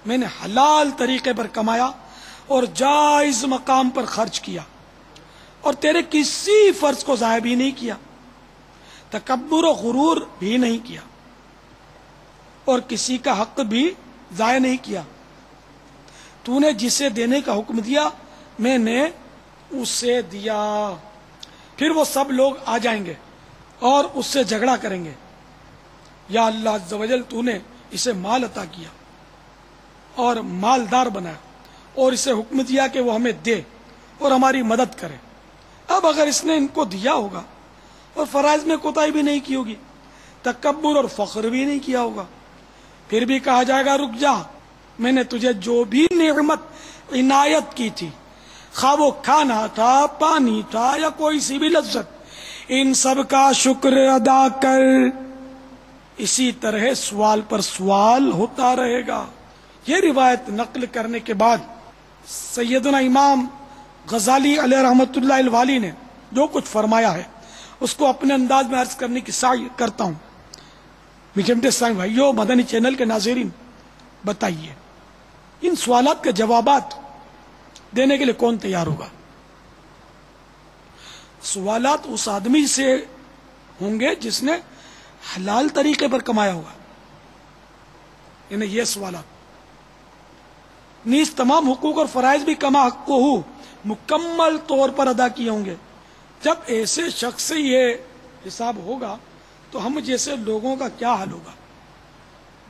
میں نے حلال طریقے پر کمایا اور جائز مقام پر خرچ کیا، اور تیرے کسی فرض کو ضائع بھی نہیں کیا، تکبر و غرور بھی نہیں کیا، اور کسی کا حق بھی ضائع نہیں کیا۔ تو نے جسے دینے کا حکم دیا میں نے اسے دیا۔ پھر وہ سب لوگ آ جائیں گے اور اس سے جھگڑا کریں گے، یا اللہ عز و جل تو نے اسے مال عطا کیا اور مالدار بنایا، اور اسے حکم دیا کہ وہ ہمیں دے اور ہماری مدد کرے۔ اب اگر اس نے ان کو دیا ہوگا اور فرائض میں کوتاہی بھی نہیں کی ہوگی، تکبر اور فخر بھی نہیں کیا ہوگا، پھر بھی کہا جائے گا رک جا، میں نے تجھے جو بھی نعمت عنایت کی تھی، خواہ وہ کھانا تھا، پانی تھا، یا کوئی سی بھی لذت، ان سب کا شکر ادا کر۔ اسی طرح سوال پر سوال ہوتا رہے گا۔ یہ روایت نقل کرنے کے بعد سیدنا امام غزالی علیہ رحمۃ اللہ الوالی نے جو کچھ فرمایا ہے اس کو اپنے انداز میں عرض کرنے کی سعی کرتا ہوں۔ میٹھے اسلامی بھائیو، مدنی چینل کے ناظرین، بتائیے ان سوالات کے جوابات دینے کے لیے کون تیار ہوگا؟ سوالات اس آدمی سے ہوں گے جس نے حلال طریقے پر کمایا ہوگا، یعنی یہ سوالات نیز تمام حقوق اور فرائض بھی کما حق کو مکمل طور پر ادا کیے ہوں گے۔ جب ایسے شخص سے یہ حساب ہوگا تو ہم جیسے لوگوں کا کیا حال ہوگا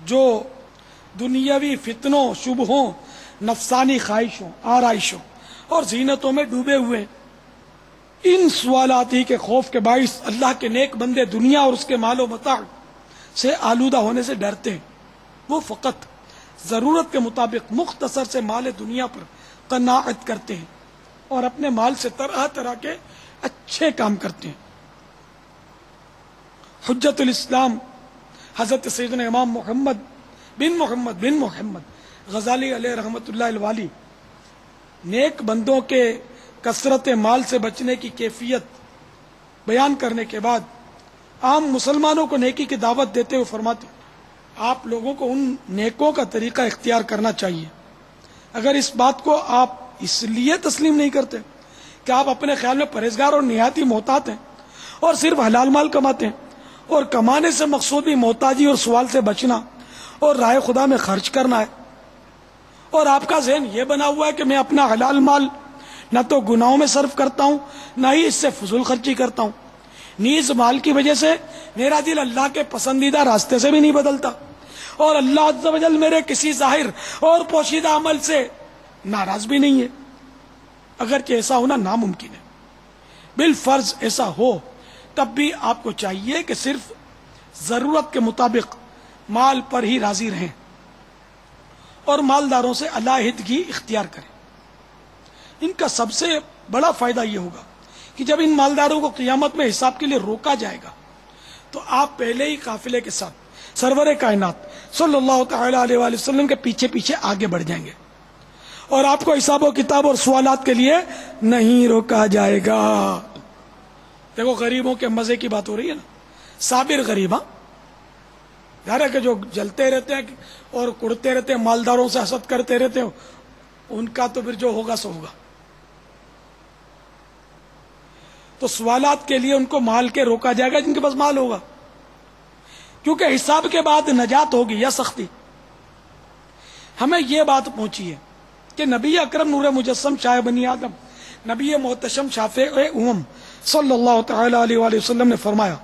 جو دنیاوی فتنوں، شبہوں، نفسانی خواہشوں، آرائشوں اور زینتوں میں ڈوبے ہوئے ہیں۔ ان سوالات ہی کے خوف کے باعث اللہ کے نیک بندے دنیا اور اس کے مال و متاع سے آلودہ ہونے سے ڈرتے ہیں۔ وہ فقط ضرورت کے مطابق مختصر سے مال دنیا پر قناعت کرتے ہیں اور اپنے مال سے طرح طرح کے اچھے کام کرتے ہیں۔ حجت الاسلام حضرت سیدنا امام محمد بن محمد غزالی علیہ رحمۃ اللہ الوالی نیک بندوں کے کثرت مال سے بچنے کی کیفیت بیان کرنے کے بعد عام مسلمانوں کو نیکی کی دعوت دیتے ہوئے فرماتے ہیں، آپ لوگوں کو ان نیکوں کا طریقہ اختیار کرنا چاہیے۔ اگر اس بات کو آپ اس لیے تسلیم نہیں کرتے کہ آپ اپنے خیال میں پرہیزگار اور نہایت ہی محتاط ہیں اور صرف حلال مال کماتے ہیں، اور کمانے سے مقصود بھی محتاجی اور سوال سے بچنا اور راہ خدا میں خرچ کرنا ہے، اور آپ کا ذہن یہ بنا ہوا ہے کہ میں اپنا حلال مال نہ تو گناہوں میں صرف کرتا ہوں نہ ہی اس سے فضول خرچی کرتا ہوں، نیز مال کی وجہ سے میرا دل اللہ کے پسندیدہ راستے سے بھی نہیں بدلتا، اور اللہ عز و جل میرے کسی ظاہر اور پوشیدہ عمل سے ناراض بھی نہیں ہے، اگرچہ ایسا ہونا ناممکن ہے۔ بالفرض ایسا ہو تب بھی آپ کو چاہیے کہ صرف ضرورت کے مطابق مال پر ہی راضی رہیں اور مالداروں سے علیحدگی اختیار کریں۔ ان کا سب سے بڑا فائدہ یہ ہوگا کہ جب ان مالداروں کو قیامت میں حساب کے لیے روکا جائے گا تو آپ پہلے ہی قافلے کے ساتھ سرور کائنات صلی اللہ تعالی علیہ وآلہ وسلم کے پیچھے پیچھے آگے بڑھ جائیں گے، اور آپ کو حساب و کتاب اور سوالات کے لیے نہیں روکا جائے گا۔ دیکھو غریبوں کے مزے کی بات ہو رہی ہے نا، صابر غریب، یار کہ جو جلتے رہتے ہیں اور کڑتے رہتے ہیں، مالداروں سے حسد کرتے رہتے ہیں، ان کا تو پھر جو ہوگا سو ہوگا۔ تو سوالات کے لیے ان کو مال کے روکا جائے گا جن کے پاس مال ہوگا، کیونکہ حساب کے بعد نجات ہوگی یا سختی۔ ہمیں یہ بات پہنچی ہے کہ نبی اکرم نور مجسم شاہ بنی آدم، نبی محتشم شافع امم صلی اللہ تعالی علیہ وآلہ وسلم نے فرمایا،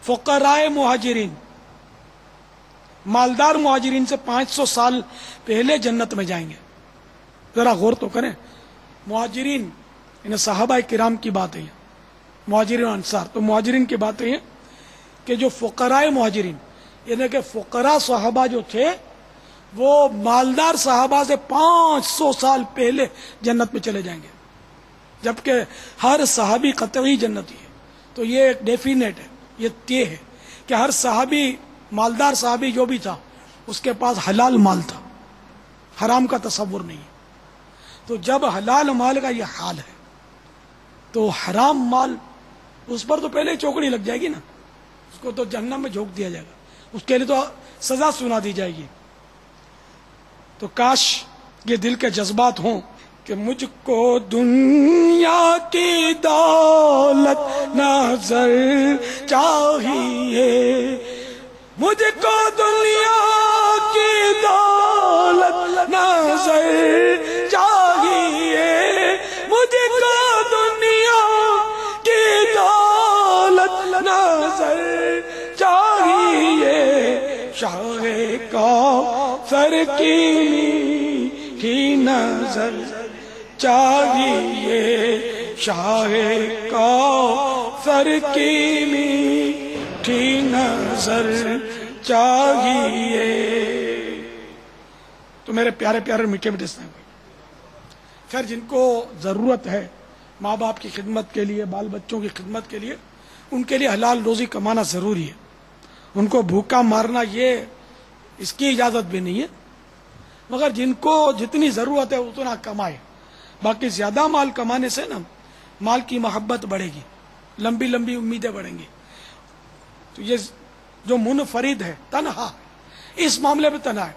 فقراء مہاجرین، مالدار مہاجرین سے 500 سال پہلے جنت میں جائیں گے۔ ذرا غور تو کریں، مہاجرین یعنی صحابہ کرام کی بات ہے، مہاجرین انصار، تو مہاجرین کی بات ہے کہ جو فقراء مہاجرین یعنی کہ فقراء صحابہ جو تھے وہ مالدار صحابہ سے 500 سال پہلے جنت میں چلے جائیں گے، جبکہ ہر صحابی قطعی جنتی ہے۔ تو یہ ایک ڈیفینیٹ ہے، یہ طے ہے کہ ہر صحابی، مالدار صحابی جو بھی تھا اس کے پاس حلال مال تھا، حرام کا تصور نہیں ہے۔ تو جب حلال مال کا یہ حال ہے تو حرام مال اس پر تو پہلے ہی چوکڑی لگ جائے گی نا، اس کو تو جہنم میں جھونک دیا جائے گا، اس کے لیے تو سزا سنا دی جائے گی۔ تو کاش یہ دل کے جذبات ہوں کہ مجھ کو دنیا کی دولت نظر چاہیے، مجھ کو دنیا کی دولت نظر چاہیے، مجھ کو دنیا کی دولت نظر چاہیے، شاہ کوثر کی میٹھی نظر چاہیے، شاہ کوثر کی میٹھی نظر چاہیے۔ تو میرے پیارے پیارے میٹھے میٹھے اسلام بھائی، خیر جن کو ضرورت ہے ماں باپ کی خدمت کے لیے، بال بچوں کی خدمت کے لیے، ان کے لیے حلال روزی کمانا ضروری ہے۔ ان کو بھوکا مارنا یہ اس کی اجازت بھی نہیں ہے، مگر جن کو جتنی ضرورت ہے اتنا کمائے۔ باقی زیادہ مال کمانے سے نا مال کی محبت بڑھے گی، لمبی لمبی امیدیں بڑھیں گی۔ تو یہ جو منفرد ہے، تنہا اس معاملے میں تنہا ہے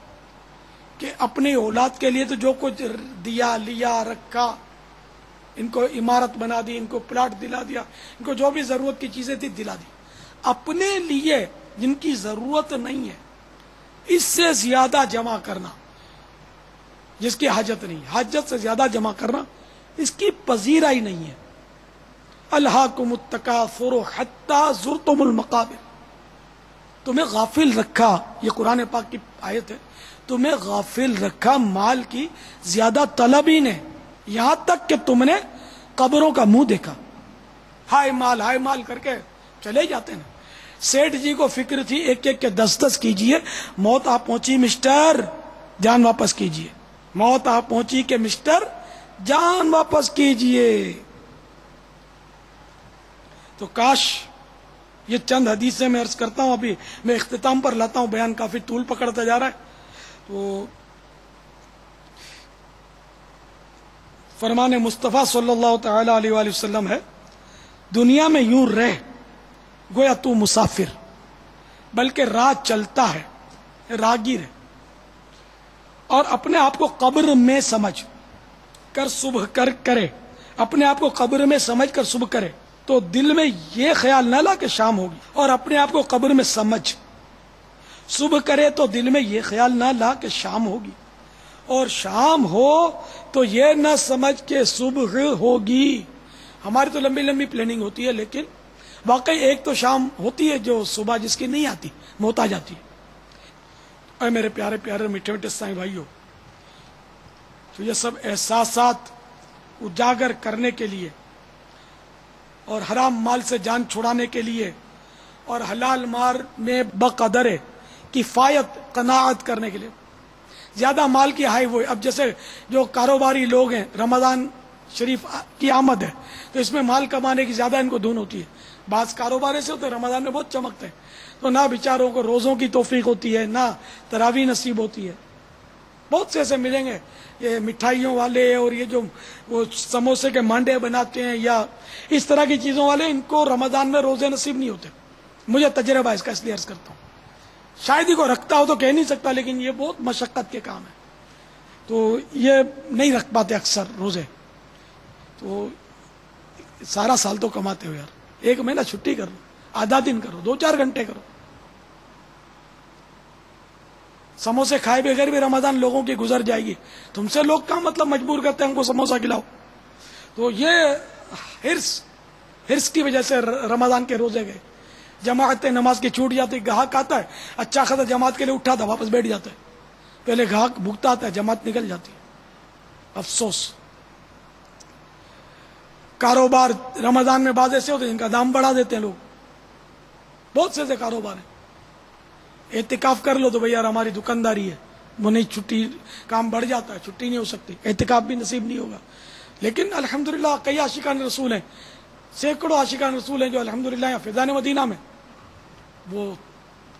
کہ اپنی اولاد کے لیے تو جو کچھ دیا لیا رکھا، ان کو عمارت بنا دی، ان کو پلاٹ دلا دیا، ان کو جو بھی ضرورت کی چیزیں تھی دلا دی۔ اپنے لیے جن کی ضرورت نہیں ہے اس سے زیادہ جمع کرنا، جس کی حاجت نہیں، حاجت سے زیادہ جمع کرنا، اس کی پذیرائی نہیں ہے۔ الہاکم التکاثر حتی زرتم المقابر، تمہیں غافل رکھا، یہ قرآن پاک کی آیت ہے، تمہیں غافل رکھا مال کی زیادہ طلبی نے، یہاں تک کہ تم نے قبروں کا منہ دیکھا۔ ہائے مال کر کے چلے جاتے ہیں۔ سیٹھ جی کو فکر تھی ایک ایک کے 10 کیجئے، موت آپ پہنچی مسٹر، جان واپس کیجئے، موت آپ پہنچی کہ مسٹر جان واپس کیجئے۔ تو کاش یہ چند حدیثیں میں عرض کرتا ہوں، ابھی میں اختتام پر لاتا ہوں، بیان کافی طول پکڑتا جا رہا ہے۔ تو فرمان مصطفیٰ صلی اللہ تعالی علیہ وآلہ وسلم ہے، دنیا میں یوں رہ گویا تو مسافر، بلکہ راہ چلتا ہے، راگیر ہے، اور اپنے آپ کو قبر میں سمجھ کر صبح کرے، اپنے آپ کو قبر میں سمجھ کر صبح کرے تو دل میں یہ خیال نہ لا کہ شام ہوگی، اور اپنے آپ کو قبر میں سمجھ صبح کرے تو دل میں یہ خیال نہ لا کہ شام ہوگی، اور شام ہو تو یہ نہ سمجھ کہ صبح ہوگی۔ ہماری تو لمبی لمبی پلاننگ ہوتی ہے، لیکن واقعی ایک تو شام ہوتی ہے جو صبح جس کی نہیں آتی، محتاج آتی ہے۔ اے میرے پیارے پیارے میٹھے میٹھے اسلامی بھائیوں، تو یہ سب احساسات اجاگر کرنے کے لیے، اور حرام مال سے جان چھڑانے کے لیے، اور حلال مال میں بقدر کفایت قناعت کرنے کے لیے، زیادہ مال کی ہائی وہ، اب جیسے جو کاروباری لوگ ہیں، رمضان شریف کی آمد ہے تو اس میں مال کمانے کی زیادہ ان کو دھن ہوتی ہے۔ بعض کاروبار ایسے ہوتے ہیں رمضان میں بہت چمکتے ہیں، تو نہ بیچاروں کو روزوں کی توفیق ہوتی ہے، نہ تراویح نصیب ہوتی ہے۔ بہت سے ایسے ملیں گے، یہ مٹھائیوں والے اور یہ جو وہ سموسے کے مانڈے بناتے ہیں یا اس طرح کی چیزوں والے، ان کو رمضان میں روزے نصیب نہیں ہوتے۔ مجھے تجربہ اس کا، اس لیے عرض کرتا ہوں، شاید ہی کو رکھتا ہو تو کہہ نہیں سکتا، لیکن یہ بہت مشقت کے کام ہے، تو یہ نہیں رکھ پاتے اکثر روزے۔ تو سارا سال تو کماتے ہو یار، ایک مہینہ چھٹی کر لو، آدھا دن کرو، 2-4 گھنٹے کرو۔ سموسے کھائے بغیر بھی رمضان لوگوں کی گزر جائے گی، تم سے لوگ کہاں مطلب مجبور کرتے ہیں ہم کو سموسا کھلاؤ۔ تو یہ ہرس کی وجہ سے رمضان کے روزے گئے، جماعت نماز کی چھوٹ جاتی، گاہک آتا ہے اچھا خاصا جماعت کے لیے اٹھا تھا، واپس بیٹھ جاتا ہے، پہلے گاہک بھوکتا آتا ہے، جماعت نکل جاتی ہے۔ افسوس، کاروبار رمضان میں بعض ایسے ہوتے ہیں جن کا دام بڑھا دیتے ہیں لوگ، بہت سے ایسے کاروبار ہیں۔ اعتکاف کر لو تو بھئی یار ہماری دکانداری ہے، وہ نہیں، چھٹی کام بڑھ جاتا ہے، چھٹی نہیں ہو سکتی، اعتکاف بھی نصیب نہیں ہوگا۔ لیکن الحمدللہ کئی عاشقان رسول ہیں، سینکڑوں عاشقان رسول ہیں جو الحمدللہ یہاں فیضان مدینہ میں وہ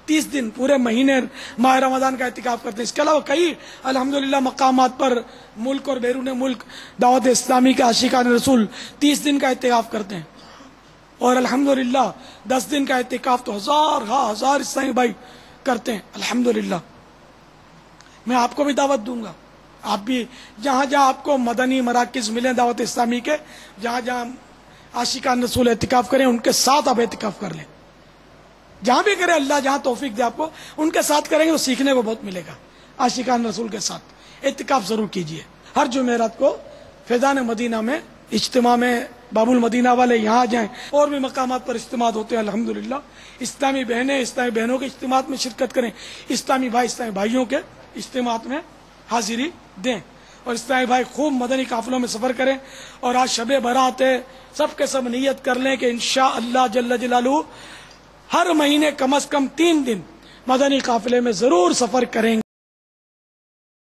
30 دن پورے مہینے ماہ رمضان کا اعتکاف کرتے ہیں۔ اس کے علاوہ کئی الحمدللہ مقامات پر ملک اور بیرون ملک دعوت اسلامی کے عاشقان رسول 30 دن کا اعتکاف کرتے ہیں، اور الحمدللہ 10 دن کا اعتکاف تو ہزار اسلامی بھائی کرتے ہیں الحمدللہ۔ میں آپ کو بھی دعوت دوں گا. آپ بھی جہاں جہاں آپ کو مدنی مراکز ملیں دعوت اسلامی کے، جہاں جہاں عاشقان رسول اعتکاف کریں ان کے ساتھ آپ اعتکاف کر لیں. جہاں بھی کریں اللہ جہاں توفیق دے آپ کو، ان کے ساتھ کریں گے تو سیکھنے کو بہت ملے گا. عاشقان رسول کے ساتھ اعتکاف ضرور کیجیے. ہر جمعرات کو فیضان مدینہ میں اجتماع میں باب المدینہ والے یہاں جائیں. اور بھی مقامات پر اجتماع ہوتے ہیں الحمدللہ. اسلامی بہنوں کے اجتماعات میں شرکت کریں. اسلامی بھائیوں کے اجتماعات میں حاضری دیں. اور اسلامی بھائی خوب مدنی قافلوں میں سفر کریں. اور آج شب برات ہے، سب کے سب نیت کر لیں کہ انشاءاللہ جل جلالہ ہر مہینے کم از کم 3 دن مدنی قافلے میں ضرور سفر کریں گے.